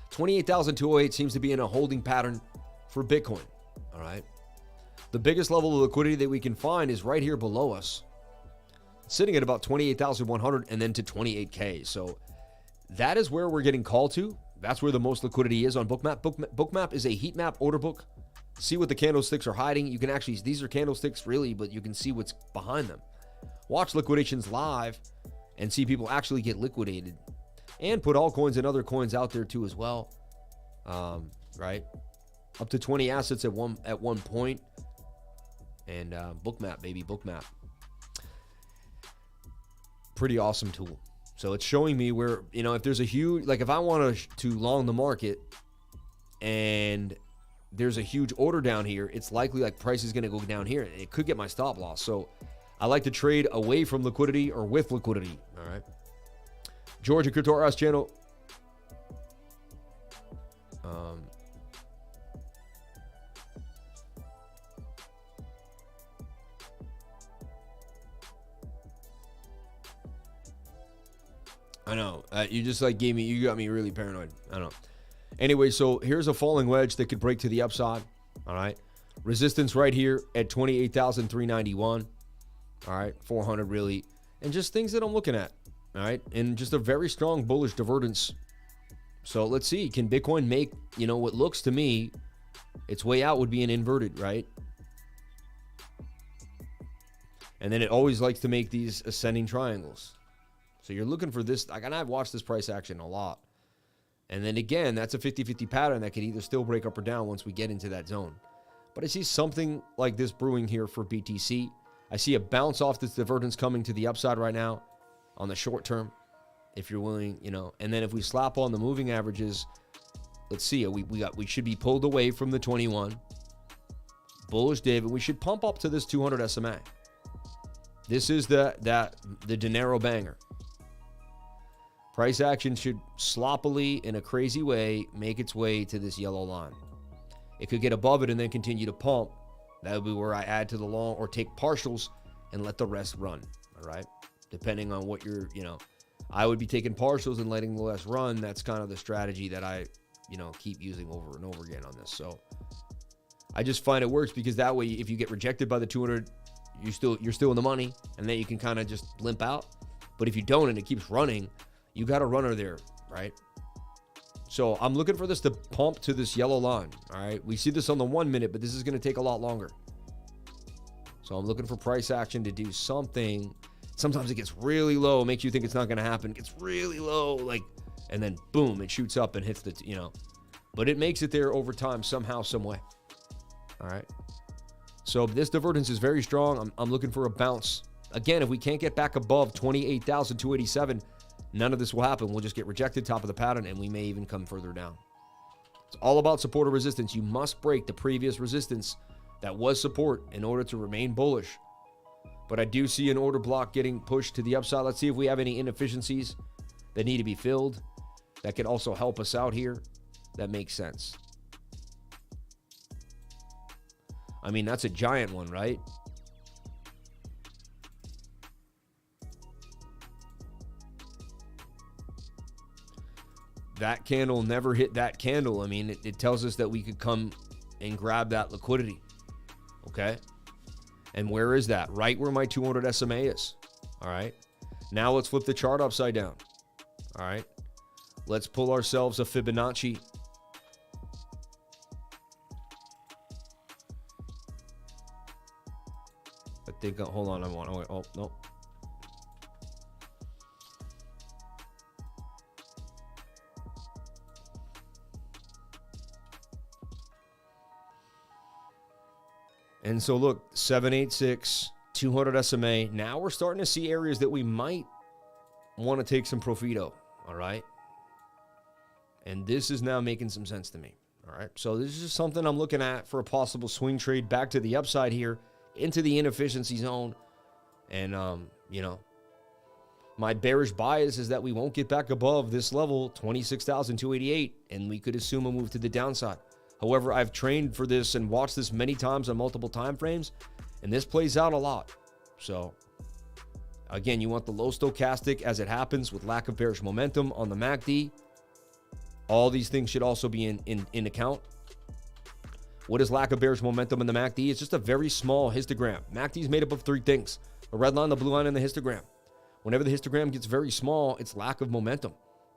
28,208 seems to be in a holding pattern for Bitcoin, all right? The biggest level of liquidity that we can find is right here below us, sitting at about 28,100 and then to 28K. So that is where we're getting called to. That's where the most liquidity is on BOOKMAP. BOOKMAP is a heat map order book. See what the candlesticks are hiding. You can actually, these are candlesticks really, but you can see what's behind them. Watch liquidations live and see people actually get liquidated and put altcoins and other coins out there too as well. Right? Up to 20 assets at one point. And BOOKMAP, baby, BOOKMAP. Pretty awesome tool. So it's showing me where, you know, if there's a huge, like if I want to long the market and there's a huge order down here, it's likely like price is going to go down here. It could get my stop loss. So I like to trade away from liquidity or with liquidity. All right. Georgia Crypto RS channel. I know. You just like you got me really paranoid. I know. Anyway, so here's a falling wedge that could break to the upside. All right. Resistance right here at 28,391. All right. 400 really. And just things that I'm looking at. All right. And just a very strong bullish divergence. So let's see. Can Bitcoin make, you know, what looks to me, its way out would be an inverted, right? And then it always likes to make these ascending triangles. So you're looking for this, like, and I've watched this price action a lot. And then again, that's a 50-50 pattern that could either still break up or down once we get into that zone. But I see something like this brewing here for BTC. I see a bounce off this divergence coming to the upside right now on the short term, if you're willing, you know. And then if we slap on the moving averages, let's see, we should be pulled away from the 21. Bullish div, and we should pump up to this 200 SMA. This is the dinero banger. Price action should sloppily, in a crazy way, make its way to this yellow line. It could get above it and then continue to pump. That would be where I add to the long or take partials and let the rest run, all right? Depending on what you're, I would be taking partials and letting the rest run. That's kind of the strategy that I, keep using over and over again on this. So I just find it works because that way, if you get rejected by the 200, you're still in the money, and then you can kind of just limp out. But if you don't and it keeps running, you got a runner there, right? So I'm looking for this to pump to this yellow line, all right? We see this on the 1 minute, but this is going to take a lot longer. So I'm looking for price action to do something. Sometimes it gets really low, makes you think it's not going to happen. It gets really low, and then boom, it shoots up and hits the, But it makes it there over time somehow, some way. All right? So this divergence is very strong. I'm looking for a bounce. Again, if we can't get back above 28,287, none of this will happen. We'll just get rejected, top of the pattern, and we may even come further down. It's all about support or resistance. You must break the previous resistance that was support in order to remain bullish. But I do see an order block getting pushed to the upside. Let's see if we have any inefficiencies that need to be filled. That could also help us out here. That makes sense. I mean, that's a giant one, right? That candle never hit that candle. I mean, it tells us that we could come and grab that liquidity. Okay? And where is that? Right where my 200 SMA is. All right? Now let's flip the chart upside down. All right? Let's pull ourselves a Fibonacci. I think, hold on, oh, no. And so look, 786, 200 SMA. Now we're starting to see areas that we might want to take some profito, all right? And this is now making some sense to me, all right? So this is just something I'm looking at for a possible swing trade back to the upside here into the inefficiency zone. And, my bearish bias is that we won't get back above this level, 26,288, and we could assume a move to the downside. However, I've trained for this and watched this many times on multiple time frames, and this plays out a lot. So, again, you want the low stochastic as it happens with lack of bearish momentum on the MACD. All these things should also be in account. What is lack of bearish momentum in the MACD? It's just a very small histogram. MACD is made up of three things: the red line, the blue line, and the histogram. Whenever the histogram gets very small, it's lack of momentum.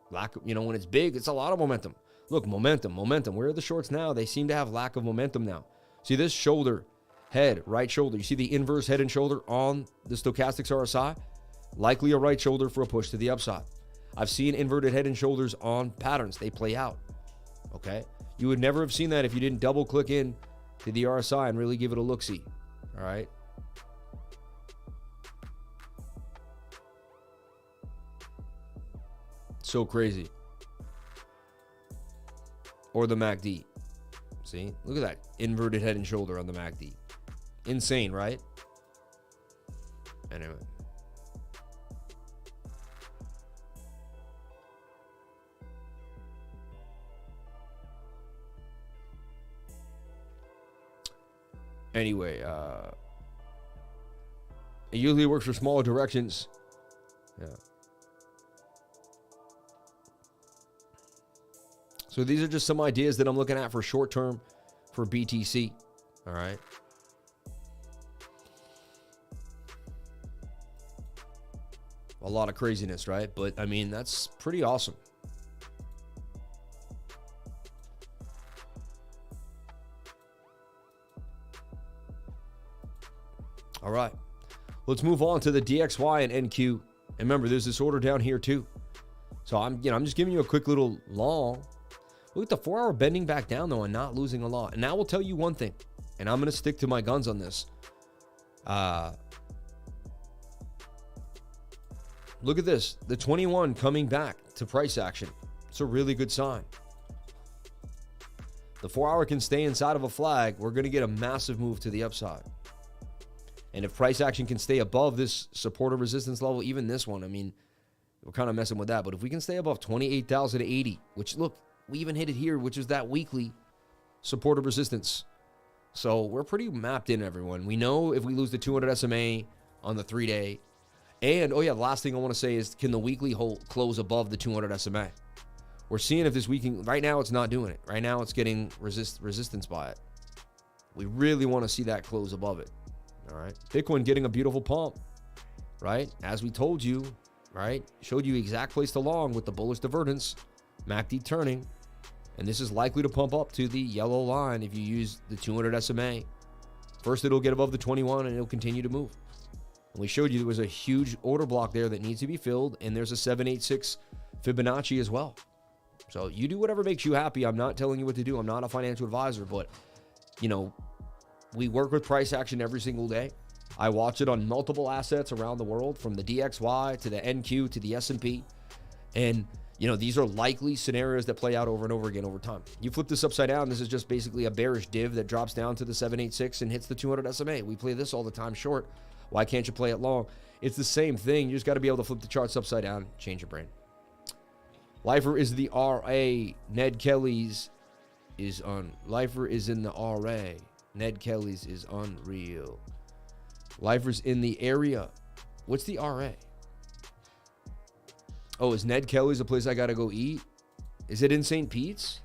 When it's big, it's a lot of momentum. Look, momentum. Where are the shorts now? They seem to have lack of momentum now. See this shoulder, head, right shoulder. You see the inverse head and shoulder on the stochastics RSI? Likely a right shoulder for a push to the upside. I've seen inverted head and shoulders on patterns. They play out, okay? You would never have seen that if you didn't double click in to the RSI and really give it a look-see, all right? So crazy. Or the MACD. See? Look at that. Inverted head and shoulder on the MACD. Insane, right? Anyway. It usually works for smaller directions. Yeah. So these are just some ideas that I'm looking at for short term for BTC. All right. A lot of craziness, right? But I mean, that's pretty awesome. All right. Let's move on to the DXY and NQ. And remember, there's this order down here too. So I'm just giving you a quick little long. Look at the 4 hour bending back down though and not losing a lot. And now we'll tell you one thing, and I'm going to stick to my guns on this. Look at this. The 21 coming back to price action. It's a really good sign. The 4 hour can stay inside of a flag. We're going to get a massive move to the upside. And if price action can stay above this support or resistance level, even this one, I mean, we're kind of messing with that. But if we can stay above 28,080, which look, we even hit it here, which is that weekly support or resistance. So we're pretty mapped in, everyone. We know if we lose the 200 SMA on the 3-day. And, oh yeah, the last thing I want to say is, can the weekly close above the 200 SMA? We're seeing if this week can, right now it's not doing it. Right now it's getting resistance by it. We really want to see that close above it. All right. Bitcoin getting a beautiful pump, right? As we told you, right? Showed you exact place to long with the bullish divergence, MACD turning. And this is likely to pump up to the yellow line if you use the 200 SMA. First, it'll get above the 21 and it'll continue to move. And we showed you there was a huge order block there that needs to be filled. And there's a 786 Fibonacci as well. So you do whatever makes you happy. I'm not telling you what to do. I'm not a financial advisor, but, you know, we work with price action every single day. I watch it on multiple assets around the world, from the DXY to the NQ to the S&P. And, you know, these are likely scenarios that play out over and over again over time. You flip this upside down, this is just basically a bearish div that drops down to the 786 and hits the 200 SMA. We play this all the time short. Why can't you play it long? It's the same thing. You just got to be able to flip the charts upside down, change your brain. Lifer is the RA. Ned Kelly's is on. Lifer is in the RA. Ned Kelly's is unreal. Lifer's in the area. What's the RA? Oh, is Ned Kelly's a place I gotta go eat? Is it in St. Pete's?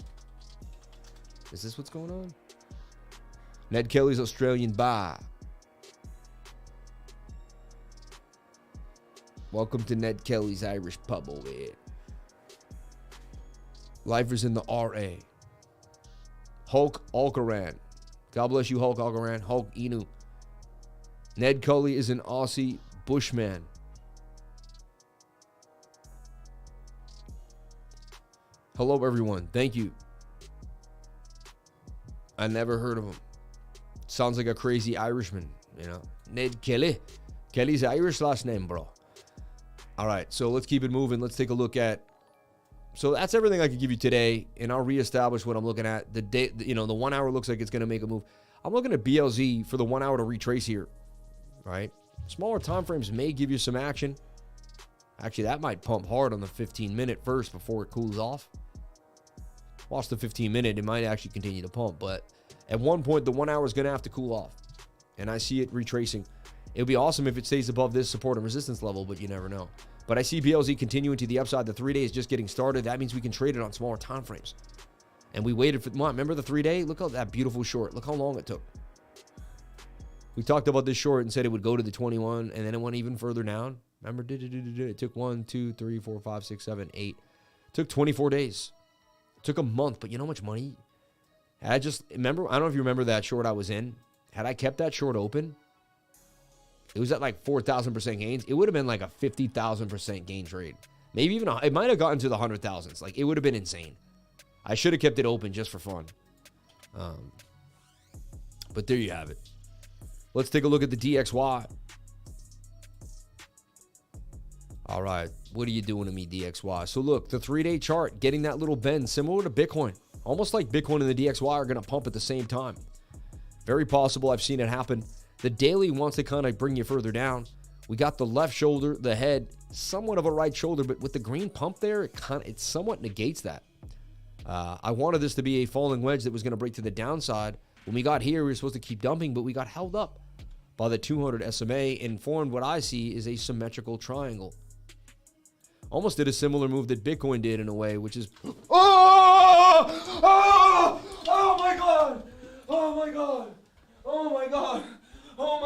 Is this what's going on? Ned Kelly's Australian bar. Welcome to Ned Kelly's Irish pub over here. Lifer's in the RA. Hulk Alcaran. God bless you, Hulk Alcaran. Hulk Inu. Ned Kelly is an Aussie bushman. Hello, everyone. Thank you. I never heard of him. Sounds like a crazy Irishman, you know. Ned Kelly. Kelly's Irish last name, bro. All right, so let's keep it moving. Let's take a look at. So that's everything I could give you today, and I'll reestablish what I'm looking at. The day, you know, the 1 hour looks like it's going to make a move. I'm looking at BLZ for the 1 hour to retrace here. All right, smaller time frames may give you some action. Actually, that might pump hard on the 15-minute first before it cools off. Watch the 15-minute, it might actually continue to pump, but at one point, the 1 hour is going to have to cool off, and I see it retracing. It would be awesome if it stays above this support and resistance level, but you never know. But I see BLZ continuing to the upside. The 3 days just getting started. That means we can trade it on smaller time frames. And we waited for, remember the 3-day? Look at that beautiful short. Look how long it took. We talked about this short and said it would go to the 21, and then it went even further down. Remember, it took 1, 2, 3, 4, 5, 6, 7, 8. It took 24 days. It took a month, but you know how much money? I just remember, I don't know if you remember that short I was in. Had I kept that short open, it was at like 4,000% gains. It would have been like a 50,000% gain trade. Maybe even, it might have gotten to the 100,000s. Like, it would have been insane. I should have kept it open just for fun. But there you have it. Let's take a look at the DXY. All right. What are you doing to me, DXY? So look, the 3-day chart, getting that little bend, similar to Bitcoin. Almost like Bitcoin and the DXY are going to pump at the same time. Very possible. I've seen it happen. The daily wants to kind of bring you further down. We got the left shoulder, the head, somewhat of a right shoulder, but with the green pump there, it somewhat negates that. I wanted this to be a falling wedge that was going to break to the downside. When we got here, we were supposed to keep dumping, but we got held up by the 200 SMA and formed what I see is a symmetrical triangle. Almost did a similar move that Bitcoin did in a way, which is... Oh my God! Oh my God! Oh my God! Oh my God! Oh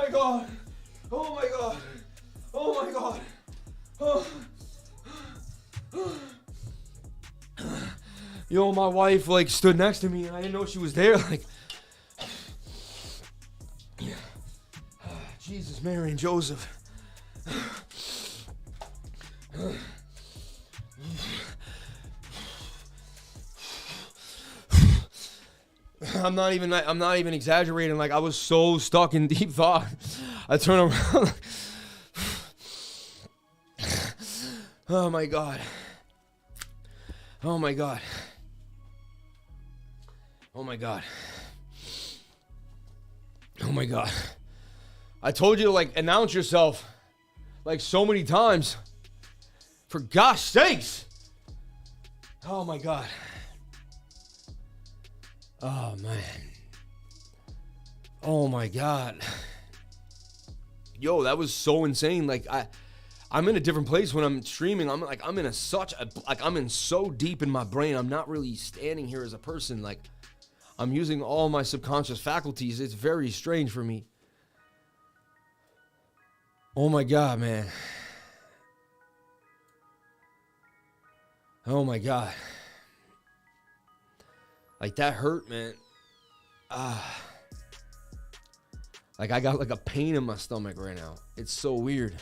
my God! Oh my God! Oh. Yo, my wife like stood next to me and I didn't know she was there. Like, Jesus, Mary, and Joseph. I'm not even exaggerating. Like, I was so stuck in deep thought. I turn around. Oh my God. Oh my God. Oh my God. Oh my God. I told you to like announce yourself like so many times. For gosh sakes. Oh my God. Oh man. Oh my God. Yo, that was so insane. Like I'm in a different place when I'm streaming. I'm in so deep in my brain. I'm not really standing here as a person. Like I'm using all my subconscious faculties. It's very strange for me. Oh my God, man. Oh my God. Like that hurt, man. Like I got like a pain in my stomach right now. It's so weird.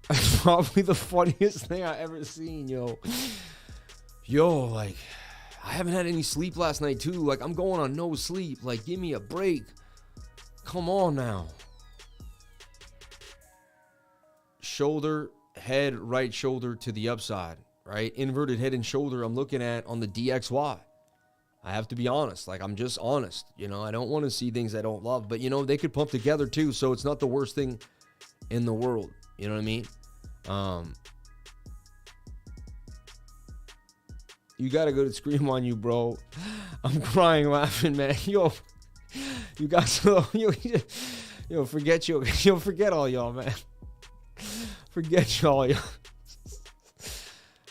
That's probably the funniest thing I ever seen, yo. Yo, like, I haven't had any sleep last night, too. Like, I'm going on no sleep. Like, give me a break. Come on now. Shoulder, head, right shoulder to the upside, right? Inverted head and shoulder I'm looking at on the DXY. I have to be honest. Like, I'm just honest. You know, I don't want to see things I don't love. But, you know, they could pump together, too, so it's not the worst thing in the world. You know what I mean? You gotta go to Scream on You, bro. I'm crying laughing, man. Yo, you guys, yo, forget you. Yo, forget all y'all, man. Forget y'all, y'all.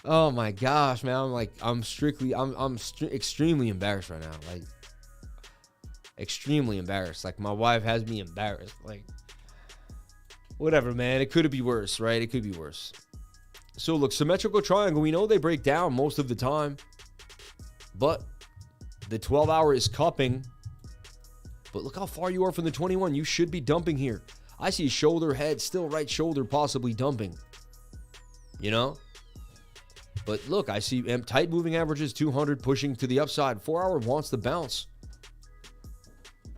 Oh my gosh, man. I'm extremely embarrassed right now. Like, extremely embarrassed. Like, my wife has me embarrassed. Like, whatever, man. It could be worse, right? It could be worse. So, look, symmetrical triangle, we know they break down most of the time. But the 12-hour is cupping. But look how far you are from the 21. You should be dumping here. I see shoulder, head, still right shoulder possibly dumping. You know? But look, I see tight moving averages, 200 pushing to the upside. 4-hour wants to bounce.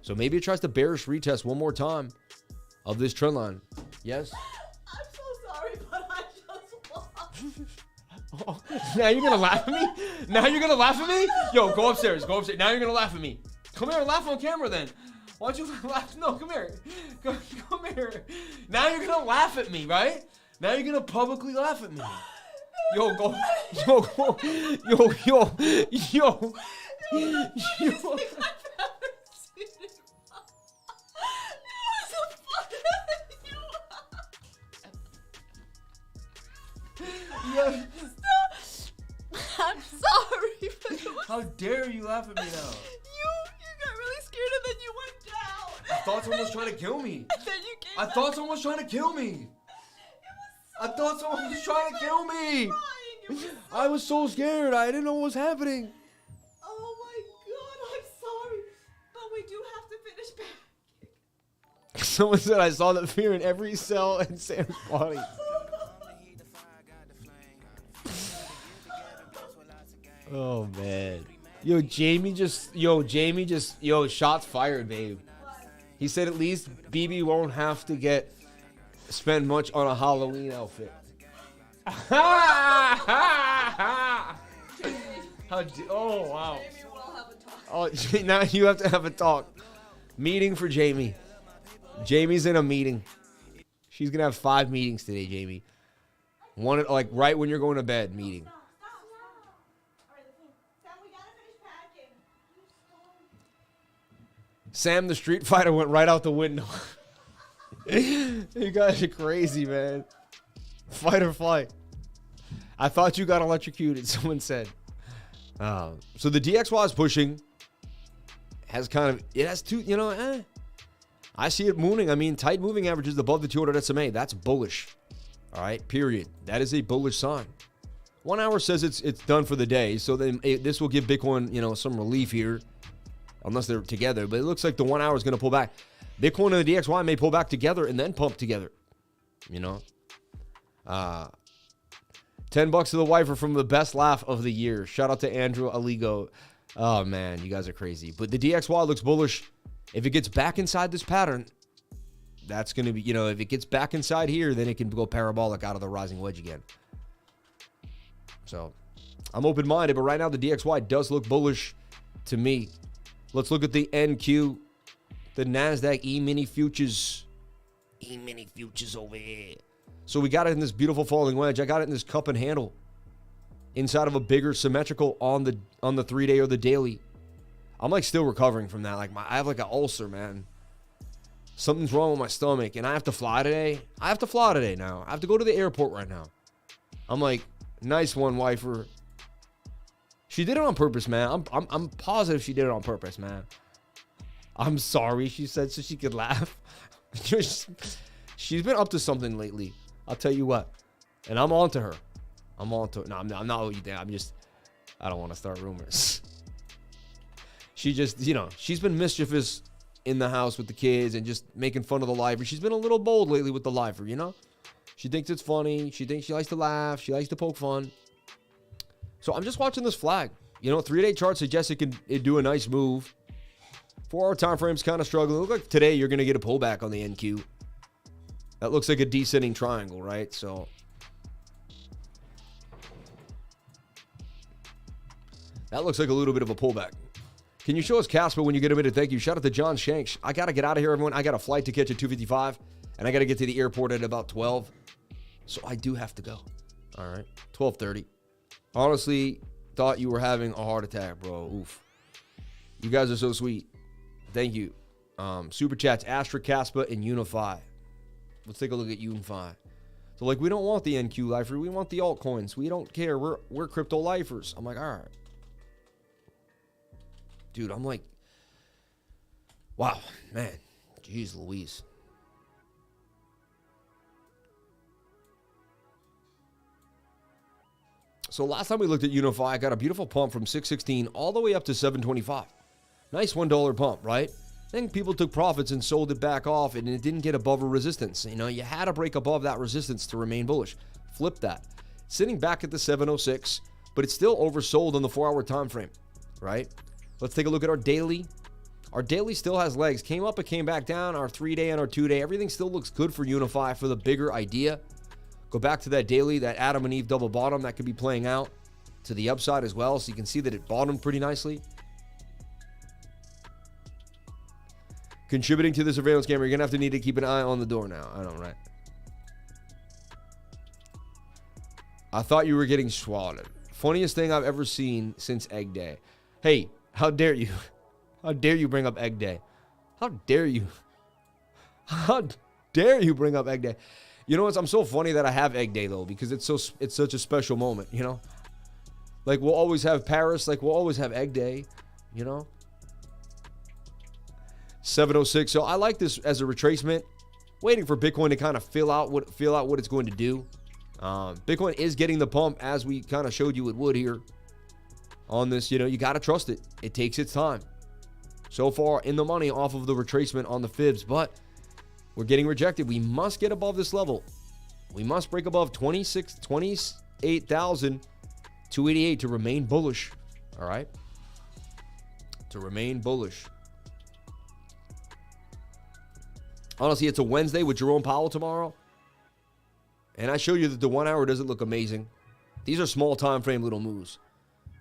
So maybe it tries to bearish retest one more time of this trend line. Yes? I'm so sorry, but I just lost. Oh, now you're gonna laugh at me? Now you're gonna laugh at me? Yo, go upstairs. Go upstairs. Now you're gonna laugh at me. Come here and laugh on camera then. Why don't you laugh? No, come here. Come here. Now you're gonna laugh at me, right? Now you're gonna publicly laugh at me. Yo, go. Yo, go. Yo. Yeah. I'm sorry, but it was, How dare you laugh at me now? you got really scared and then you went down. I thought someone was trying to kill me. And then you came I thought someone was trying to kill me. I thought someone was trying to kill me. I was so scared. I didn't know what was happening. Oh my God, I'm sorry, but we do have to finish back. Someone said I saw the fear in every cell in Sam's body. Oh man. Yo, shots fired, babe. He said at least BB won't have to spend much on a Halloween outfit. Oh wow. Maybe we'll have a talk. Oh, now you have to have a talk. Meeting for Jamie. Jamie's in a meeting. She's gonna have 5 meetings today, Jamie. One like right when you're going to bed, meeting. Stop. All right, Sam, we gotta finish packing. Sam the Street Fighter went right out the window. You guys are crazy, man. Fight or flight. I thought you got electrocuted, someone said. So the DXY is pushing. It has two, I see it moving. I mean, tight moving averages above the 200 SMA. That's bullish. All right, period. That is a bullish sign. 1 hour says it's done for the day. So then this will give Bitcoin, some relief here. Unless they're together. But it looks like the 1 hour is going to pull back. Bitcoin and the DXY may pull back together and then pump together. $10 to the wifer from the best laugh of the year. Shout out to Andrew Aligo. Oh, man, you guys are crazy. But the DXY looks bullish. If it gets back inside this pattern, that's going to be, if it gets back inside here, then it can go parabolic out of the rising wedge again. So I'm open-minded, but right now the DXY does look bullish to me. Let's look at the NQ, the NASDAQ E-mini futures. E-mini futures over here. So we got it in this beautiful falling wedge. I got it in this cup and handle. inside of a bigger symmetrical on the 3-day or the daily. I'm like still recovering from that. Like I have like an ulcer, man. Something's wrong with my stomach, and I have to fly today. I have to fly today now. I have to go to the airport right now. I'm like, nice one, wifer. She did it on purpose, man. I'm positive she did it on purpose, man. I'm sorry, she said, so she could laugh. She's been up to something lately. I'll tell you what. And I'm on to her. I'm on to her. No, I'm not what you think. I don't want to start rumors. She just, she's been mischievous in the house with the kids and just making fun of the lifer. She's been a little bold lately with the lifer, She thinks it's funny. She thinks she likes to laugh. She likes to poke fun. So I'm just watching this flag. 3-day chart suggests it do a nice move. 4-hour time frame's kind of struggling. Look like today you're going to get a pullback on the NQ. That looks like a descending triangle, right? So that looks like a little bit of a pullback. Can you show us Casper when you get a minute? Thank you. Shout out to John Shanks. I got to get out of here, everyone. I got a flight to catch at 2:55, and I got to get to the airport at about 12. So I do have to go. All right. 12:30. Honestly, thought you were having a heart attack, bro. Oof. You guys are so sweet. Thank you. Super chats, ASTRA, Casper, and UNFI. Let's take a look at UNFI. So, we don't want the NQ lifer. We want the altcoins. We don't care. We're crypto lifers. I'm like, all right. Dude, I'm like, wow, man. Jeez Louise. So last time we looked at UNFI, I got a beautiful pump from 616 all the way up to 725. Nice $1 pump, right? Then people took profits and sold it back off, and it didn't get above a resistance. You had to break above that resistance to remain bullish. Flip that. Sitting back at the 706, but it's still oversold on the 4-hour time frame, right? Let's take a look at our daily. Our daily still has legs. Came up, it came back down. Our 3-day and our 2-day, everything still looks good for UNFI for the bigger idea. Go back to that daily, that Adam and Eve double bottom that could be playing out to the upside as well. So you can see that it bottomed pretty nicely. Contributing to the surveillance camera, you're going to need to keep an eye on the door now. I know, right? I thought you were getting swallowed. Funniest thing I've ever seen since Egg Day. Hey, how dare you? How dare you bring up Egg Day? How dare you? How dare you bring up Egg Day? You know what? I'm so funny that I have Egg Day, though, because it's such a special moment, Like, we'll always have Paris. Like, we'll always have Egg Day, 706. So I like this as a retracement. Waiting for Bitcoin to kind of feel out what it's going to do. Bitcoin is getting the pump as we kind of showed you it would here on this. You got to trust it. It takes its time. So far in the money off of the retracement on the fibs, but we're getting rejected. We must get above this level. We must break above 28,288 to remain bullish. All right. To remain bullish. Honestly, it's a Wednesday with Jerome Powell tomorrow. And I showed you that the 1 hour doesn't look amazing. These are small time frame little moves.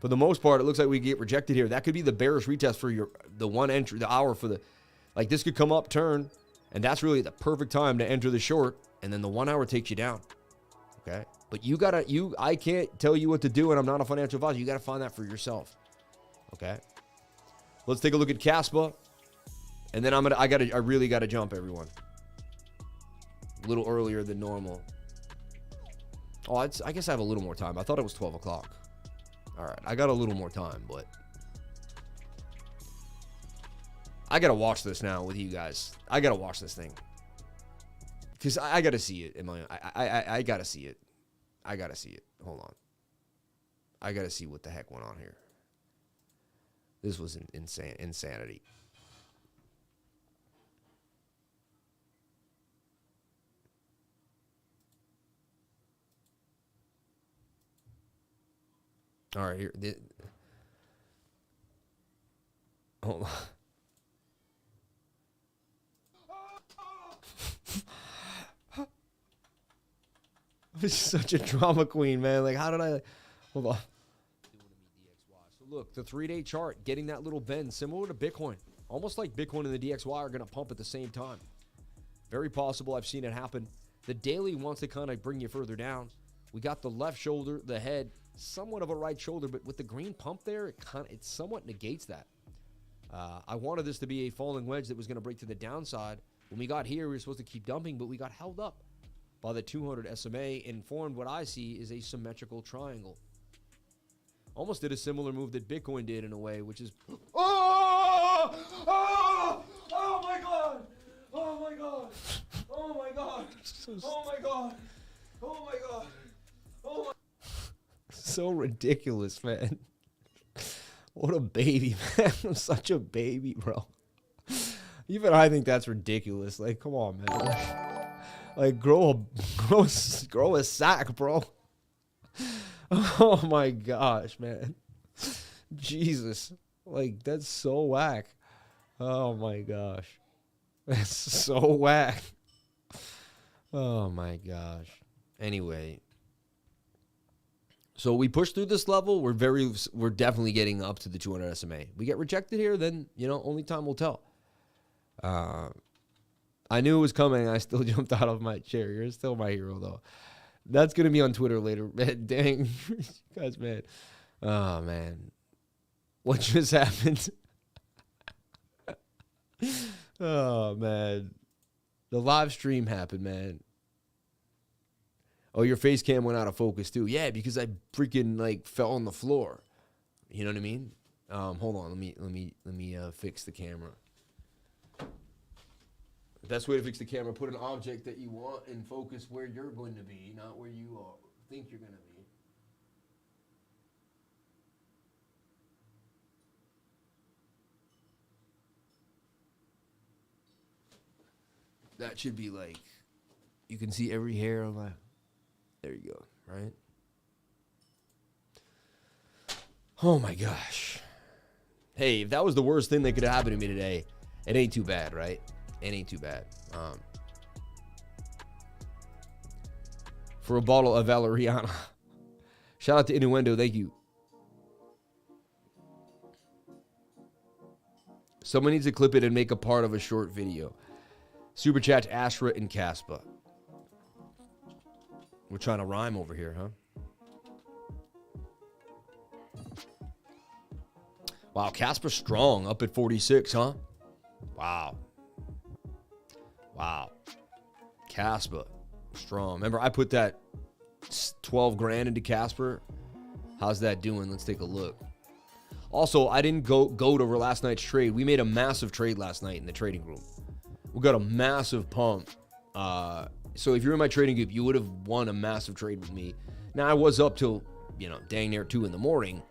For the most part, it looks like we get rejected here. That could be the bearish retest for the one entry, the hour for the, like this could come up, turn, and that's really the perfect time to enter the short, and then the 1 hour takes you down. Okay? But I can't tell you what to do, and I'm not a financial advisor. You got to find that for yourself. Okay? Let's take a look at Caspa. And then I really got to jump, everyone. A little earlier than normal. Oh, I guess I have a little more time. I thought it was 12 o'clock. All right, I got a little more time, but I got to watch this now with you guys. I got to watch this thing. Because I got to see it. I got to see it. I got to see it. Hold on. I got to see what the heck went on here. This was insanity. All right, here. Hold on. This is such a drama queen, man. Like, how did I... Hold on. So look, the 3-day chart, getting that little bend, similar to Bitcoin. Almost like Bitcoin and the DXY are going to pump at the same time. Very possible. I've seen it happen. The daily wants to kind of bring you further down. We got the left shoulder, the head, somewhat of a right shoulder, but with the green pump there, it somewhat negates that. I wanted this to be a falling wedge that was going to break to the downside. When we got here, we were supposed to keep dumping, but we got held up by the 200 SMA and formed what I see is a symmetrical triangle. Almost did a similar move that Bitcoin did in a way, which is... Oh! Oh! Oh my God! Oh my God! Oh my God! Oh my God! Oh my God! Oh my... So ridiculous, man. What a baby, man. I'm such a baby, bro. Even I think that's ridiculous. Like, come on, man. Like grow a sack, bro. Oh my gosh, man. Jesus. Like, that's so whack. Oh my gosh. That's so whack. Oh my gosh. Anyway. So we push through this level. We're definitely getting up to the 200 SMA. We get rejected here, then, only time will tell. I knew it was coming. I still jumped out of my chair. You're still my hero, though. That's going to be on Twitter later. Man, dang. You guys, man. Oh, man. What just happened? Oh, man. The live stream happened, man. Oh, your face cam went out of focus, too. Yeah, because I freaking, fell on the floor. You know what I mean? Hold on. Let me fix the camera. The best way to fix the camera, put an object that you want in focus where you're going to be, not where you think you're going to be. That should be you can see every hair on my, there you go, right? Oh my gosh. Hey, if that was the worst thing that could have happened to me today, it ain't too bad, right? It ain't too bad. For a bottle of Valeriana. Shout out to Innuendo. Thank you. Someone needs to clip it and make a part of a short video. Super chat to ASTRA and Caspa. We're trying to rhyme over here, huh? Wow, Casper strong. Up at 46, huh? Wow. Wow. Casper. Strong. Remember, I put that 12 grand into Casper. How's that doing? Let's take a look. Also, I didn't go to last night's trade. We made a massive trade last night in the trading group. We got a massive pump. So if you're in my trading group, you would have won a massive trade with me. Now, I was up till, dang near 2 in the morning.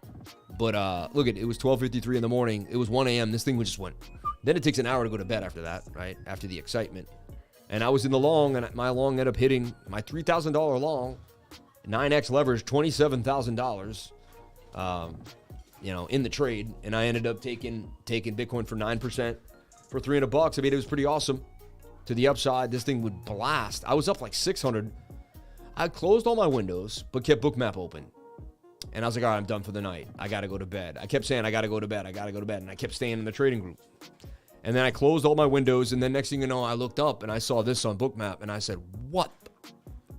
But look it was 12:53 in the morning. It was 1 a.m. This thing just went. Then it takes an hour to go to bed after that, right? After the excitement. And I was in the long, and my long ended up hitting my $3,000 long, 9x leverage, $27,000, in the trade. And I ended up taking Bitcoin for 9% for $300. I mean, it was pretty awesome. To the upside, this thing would blast. I was up like 600. I closed all my windows, but kept BOOKMAP open. And I was like, all right, I'm done for the night. I got to go to bed. I kept saying, I got to go to bed. I got to go to bed. And I kept staying in the trading group. And then I closed all my windows. And then next thing you know, I looked up and I saw this on BOOKMAP. And I said, what?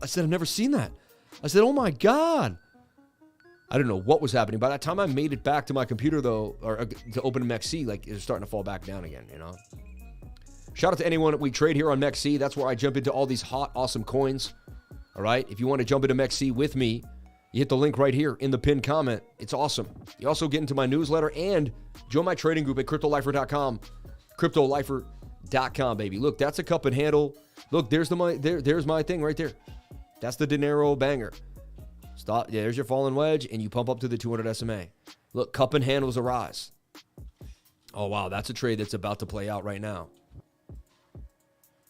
I said, I've never seen that. I said, oh my God. I don't know what was happening. By the time I made it back to my computer, though, or to open MEXC, it was starting to fall back down again, Shout out to anyone we trade here on MEXC. That's where I jump into all these hot, awesome coins. All right? If you want to jump into MEXC with me, you hit the link right here in the pinned comment. It's awesome. You also get into my newsletter and join my trading group at CryptoLifer.com. CryptoLifer.com, baby. Look, that's a cup and handle. Look, there's my thing right there. That's the dinero banger. Stop. Yeah, there's your fallen wedge, and you pump up to the 200 SMA. Look, cup and handles arise. Oh, wow. That's a trade that's about to play out right now.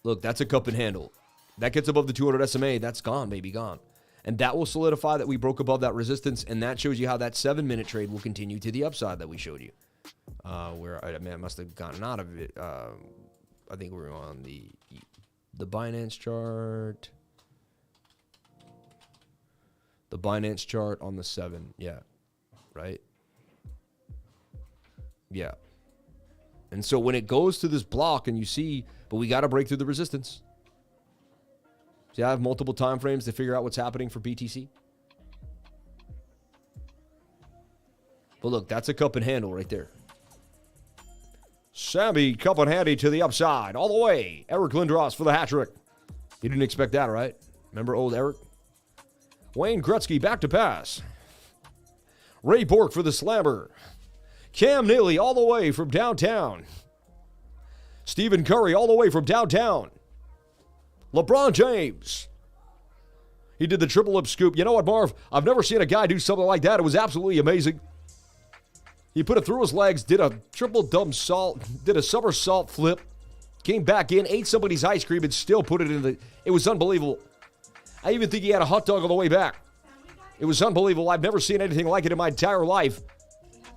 Look, that's a cup and handle. That gets above the 200 SMA. That's gone, baby, gone. And that will solidify that we broke above that resistance, and that shows you how that 7-minute trade will continue to the upside that we showed you. Where I must have gotten out of it. I think we're on the Binance chart. The Binance chart on the 7. Yeah. Right? Yeah. And so when it goes to this block and you see, but we got to break through the resistance. See, I have multiple time frames to figure out what's happening for BTC. But look, that's a cup and handle right there. Sammy, cup and handy to the upside. All the way. Eric Lindros for the hat trick. You didn't expect that, right? Remember old Eric? Wayne Gretzky back to pass. Ray Bork for the slammer. Cam Neely all the way from downtown. Stephen Curry all the way from downtown. LeBron James. He did the triple lip scoop. You know what, Marv? I've never seen a guy do something like that. It was absolutely amazing. He put it through his legs, did a triple somersault, did a somersault flip, came back in, ate somebody's ice cream, and still put it in the... It was unbelievable. I even think he had a hot dog on the way back. It was unbelievable. I've never seen anything like it in my entire life.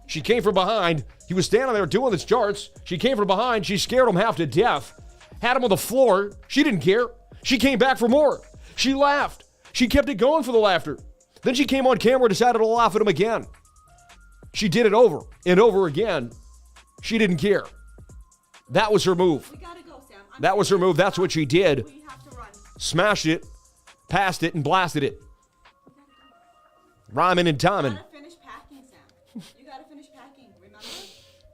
She came from behind. He was standing there doing his charts. She came from behind. She scared him half to death. Had him on the floor. She didn't care. She came back for more. She laughed. She kept it going for the laughter. Then she came on camera and decided to laugh at him again. She did it over and over again. She didn't care. That was her move. We gotta go, Sam. That was her move. That's what she did. We have to run. Smashed it, passed it, and blasted it. Rhyming and timing. You gotta finish packing, Sam. You gotta finish packing, remember?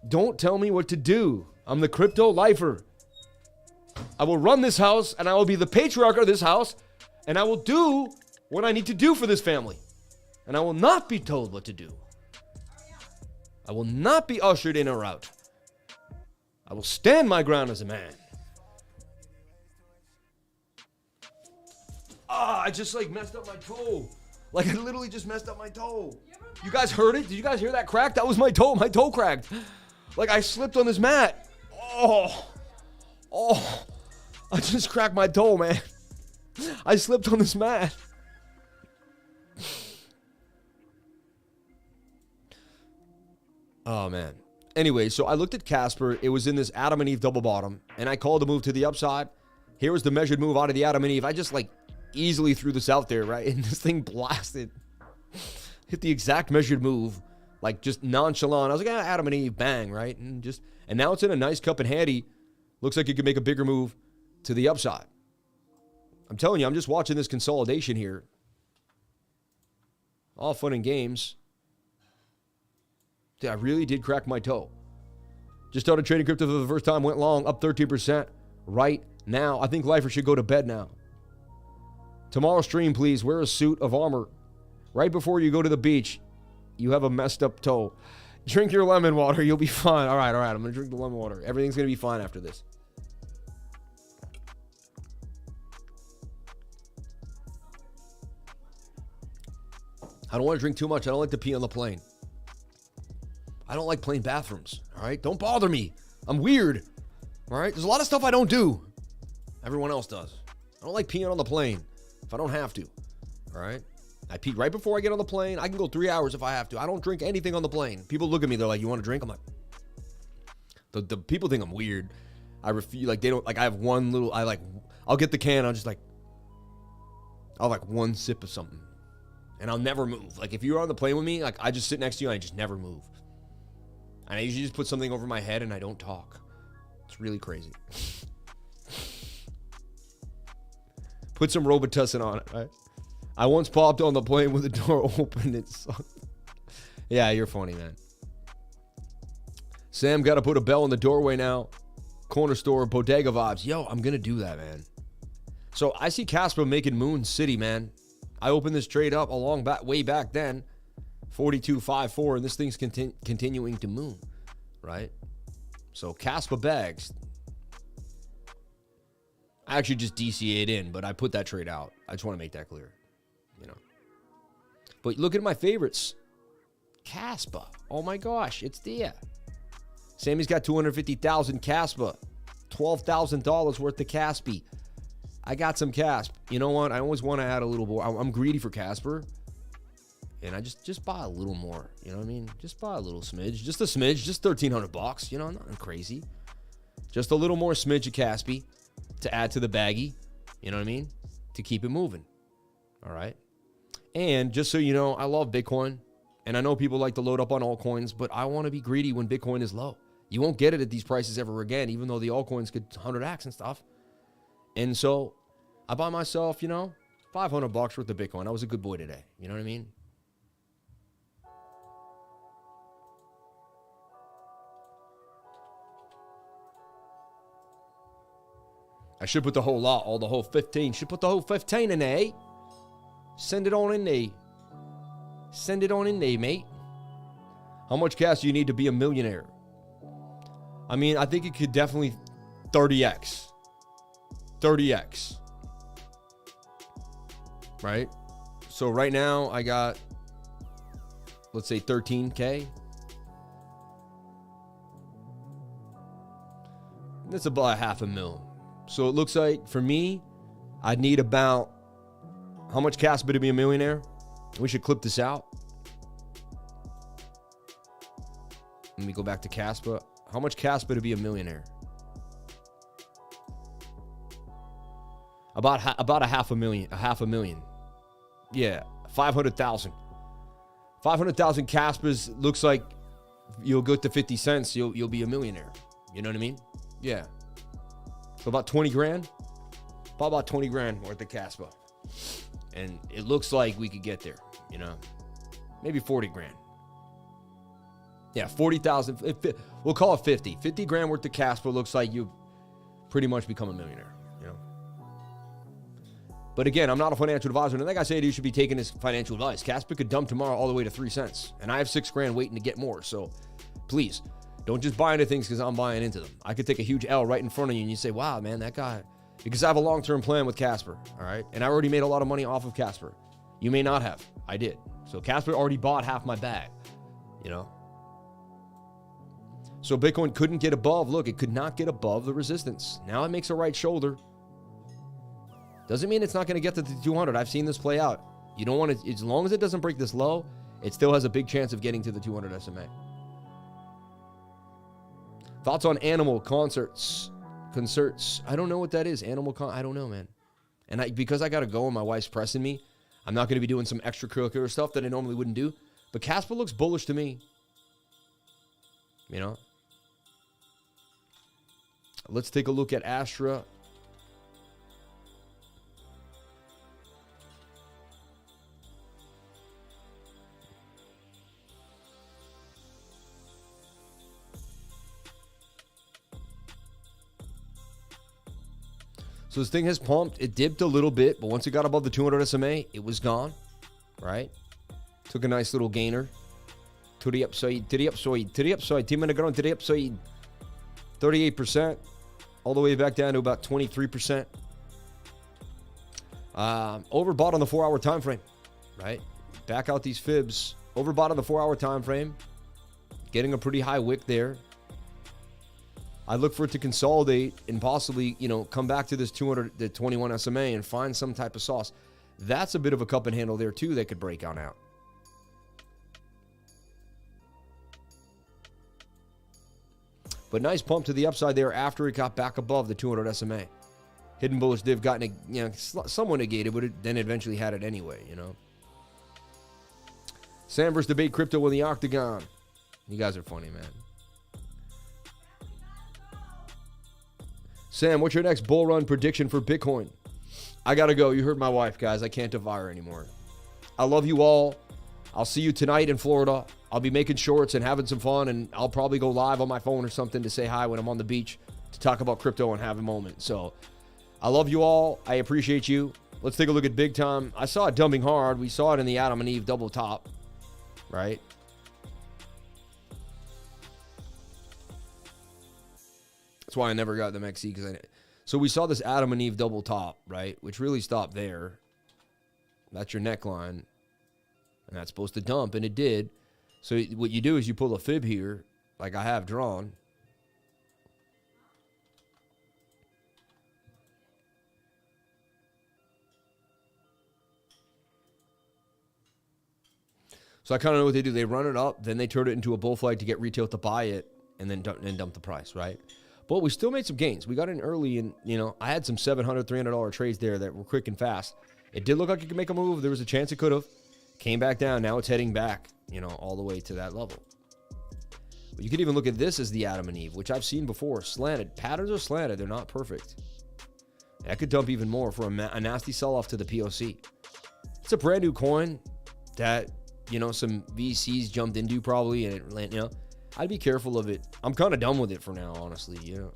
Don't tell me what to do. I'm the crypto lifer. I will run this house, and I will be the patriarch of this house, and I will do what I need to do for this family. And I will not be told what to do. I will not be ushered in or out. I will stand my ground as a man. I just messed up my toe. I literally just messed up my toe. You guys heard it? Did you guys hear that crack? That was my toe. My toe cracked. I slipped on this mat. Oh. I just cracked my toe, man. I slipped on this mat. Oh, man. Anyway, so I looked at Casper. It was in this Adam and Eve double bottom, and I called the move to the upside. Here was the measured move out of the Adam and Eve. I just, easily threw this out there, right? And this thing blasted. Hit the exact measured move, just nonchalant. I was like, Adam and Eve, bang, right? And now it's in a nice cup and handy. Looks like it could make a bigger move to the upside. I'm telling you, I'm just watching this consolidation here. All fun and games. I really did crack my toe. Just started trading crypto for the first time, went long, up 13% right now. I think Lifer should go to bed now. Tomorrow stream, please. Wear a suit of armor. Right before you go to the beach, you have a messed up toe. Drink your lemon water. You'll be fine. All right. I'm going to drink the lemon water. Everything's going to be fine after this. I don't want to drink too much. I don't like to pee on the plane. I don't like plane bathrooms, all right? Don't bother me. I'm weird, all right? There's a lot of stuff I don't do. Everyone else does. I don't like peeing on the plane if I don't have to, all right? I pee right before I get on the plane. I can go 3 hours if I have to. I don't drink anything on the plane. People look at me. They're like, you want to drink? I'm like, the people think I'm weird. I refuse. They don't, I have one little, I'll get the can. I'll one sip of something. And I'll never move. If you're on the plane with me, I just sit next to you and I just never move. And I usually just put something over my head and I don't talk. It's really crazy. Put some Robitussin on it, right? I once popped on the plane with the door open. It sucked. Yeah, you're funny, man. Sam, got to put a bell in the doorway now. Corner store, bodega vibes. Yo, I'm going to do that, man. So I see Casper making Moon City, man. I opened this trade up way back then. 42.54, and this thing's continuing to moon, right? So Casper bags. I actually just DCA'd in, but I put that trade out. I just want to make that clear, But look at my favorites. Casper. Oh my gosh, it's there. Sammy's got 250,000 Casper. $12,000 worth of Caspi. I got some Casp. You know what? I always want to add a little more. I'm greedy for Casper. And I just buy a little more. You know what I mean? Just buy a little smidge. Just a smidge. Just $1,300. Nothing crazy. Just a little more smidge of Caspi to add to the baggie. You know what I mean? To keep it moving. All right? And just so you know, I love Bitcoin. And I know people like to load up on altcoins, but I want to be greedy when Bitcoin is low. You won't get it at these prices ever again, even though the altcoins could 100x and stuff. And so I buy myself, you know, $500 worth of Bitcoin. I was a good boy today. You know what I mean? I should put the whole lot, all the whole 15. Should put the whole 15 in there, eh? Send it on in there. Send it on in there, mate. How much cash do you need to be a millionaire? I mean, I think it could definitely 30x. 30x. Right? So right now I got, let's say 13K. That's about $500,000. So it looks like for me, I'd need about, how much Casper to be a millionaire? We should clip this out. Let me go back to Casper. How much Casper to be a millionaire? About $500,000. Yeah, 500,000. 500,000 Caspers looks like you'll go to 50 cents. You'll be a millionaire. You know what I mean? Yeah. So about 20 grand. About 20 grand worth of Casper. And it looks like we could get there, you know. Maybe 40 grand. Yeah, 40,000. We'll call it 50. 50 grand worth of Casper looks like you pretty much become a millionaire, you know. But again, I'm not a financial advisor. And like I said, you should be taking this financial advice. Casper could dump tomorrow all the way to 3 cents. And I have 6 grand waiting to get more. So please, don't just buy into things because I'm buying into them. I could take a huge L right in front of you and you say, wow, man, that guy. Because I have a long-term plan with Casper, all right? And I already made a lot of money off of Casper. You may not have. I did. So Casper already bought half my bag, you know? So Bitcoin couldn't get above. Look, it could not get above the resistance. Now it makes a right shoulder. Doesn't mean it's not going to get to the 200. I've seen this play out. You don't want to, as long as it doesn't break this low, it still has a big chance of getting to the 200 SMA. Thoughts on animal concerts? I don't know what that is. I don't know, man. And because I got to go and my wife's pressing me, I'm not going to be doing some extracurricular stuff that I normally wouldn't do. But Casper looks bullish to me. You know? Let's take a look at ASTRA. So this thing has pumped. It dipped a little bit, but once it got above the 200 SMA, it was gone, right? Took a nice little gainer. To the upside, to the upside, to the upside. 10 minute ground to the upside. 38%. All the way back down to about 23%. Overbought on the 4-hour time frame, right? Back out these fibs. Overbought on the 4-hour time frame. Getting a pretty high wick there. I look for it to consolidate and possibly, you know, come back to this 221 SMA and find some type of sauce. That's a bit of a cup and handle there too that could break on out. But nice pump to the upside there after it got back above the 200 SMA. Hidden bullish div got, you know, somewhat negated, but it then eventually had it anyway, you know. Sam versus debate crypto in the octagon. You guys are funny, man. Sam, what's your next bull run prediction for Bitcoin? I got to go. You heard my wife, guys. I can't devour anymore. I love you all. I'll see you tonight in Florida. I'll be making shorts and having some fun, and I'll probably go live on my phone or something to say hi when I'm on the beach to talk about crypto and have a moment. So I love you all. I appreciate you. Let's take a look at big time. I saw it dumping hard. We saw it in the Adam and Eve double top, right? That's why I never got them XC. So we saw this Adam and Eve double top, right? Which really stopped there. That's your neckline. And that's supposed to dump, and it did. So what you do is you pull a fib here, like I have drawn. So I kind of know what they do. They run it up, then they turn it into a bull flag to get retail to buy it, and then dump the price, right? But we still made some gains. We got in early, and, you know, I had some $700, $300 trades there that were quick and fast. It did look like it could make a move. There was a chance it could have. Came back down. Now it's heading back, you know, all the way to that level. But you could even look at this as the Adam and Eve, which I've seen before. Slanted. Patterns are slanted. They're not perfect. That could dump even more for a nasty sell-off to the POC. It's a brand new coin that, some VCs jumped into probably, and I'd be careful of it. I'm kind of done with it for now, honestly, All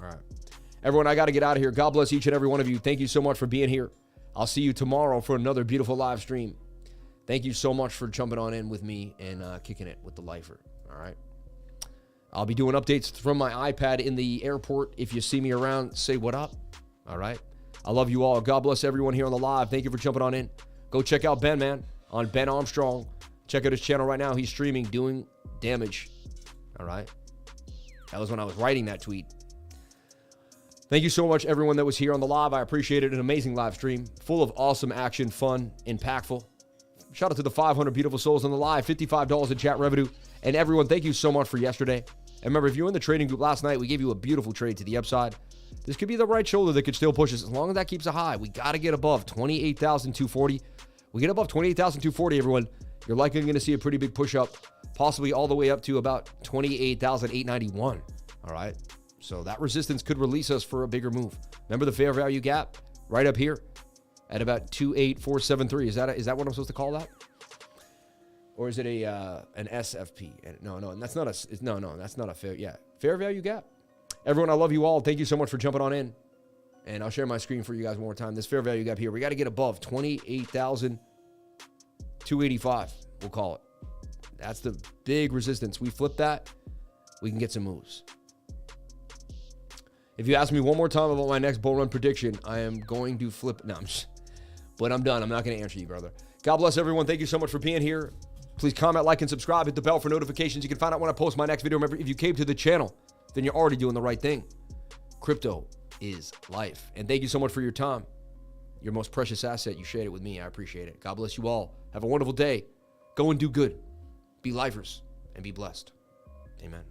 right. Everyone, I got to get out of here. God bless each and every one of you. Thank you so much for being here. I'll see you tomorrow for another beautiful live stream. Thank you so much for jumping on in with me and kicking it with the lifer. All right. I'll be doing updates from my iPad in the airport. If you see me around, say what up. All right. I love you all. God bless everyone here on the live. Thank you for jumping on in. Go check out Ben, man, on Ben Armstrong. Check out his channel right now. He's streaming, doing damage. All right. That was when I was writing that tweet. Thank you so much, everyone that was here on the live. I appreciate it. An amazing live stream, full of awesome action, fun, impactful. Shout out to the 500 beautiful souls on the live, $55 in chat revenue. And everyone, thank you so much for yesterday. And remember, if you were in the trading group last night, we gave you a beautiful trade to the upside. This could be the right shoulder that could still push us as long as that keeps a high. We got to get above 28,240. We get above 28,240, everyone. You're likely going to see a pretty big push up, possibly all the way up to about 28,891. All right. So that resistance could release us for a bigger move. Remember the fair value gap right up here at about 28,473. Is that what I'm supposed to call that? Or is it an SFP? No, that's not that's not a fair value gap. Everyone, I love you all. Thank you so much for jumping on in. And I'll share my screen for you guys one more time. This fair value gap here, we got to get above 28,285. We'll call it. That's the big resistance. We flip that, we can get some moves. If you ask me one more time about my next bull run prediction, I am going to flip. No, but I'm done. I'm not going to answer you, brother. God bless everyone. Thank you so much for being here. Please comment, like, and subscribe. Hit the bell for notifications. You can find out when I post my next video. Remember, if you came to the channel, then you're already doing the right thing. Crypto is life. And thank you so much for your time. Your most precious asset. You shared it with me. I appreciate it. God bless you all. Have a wonderful day. Go and do good. Be lifers and be blessed. Amen.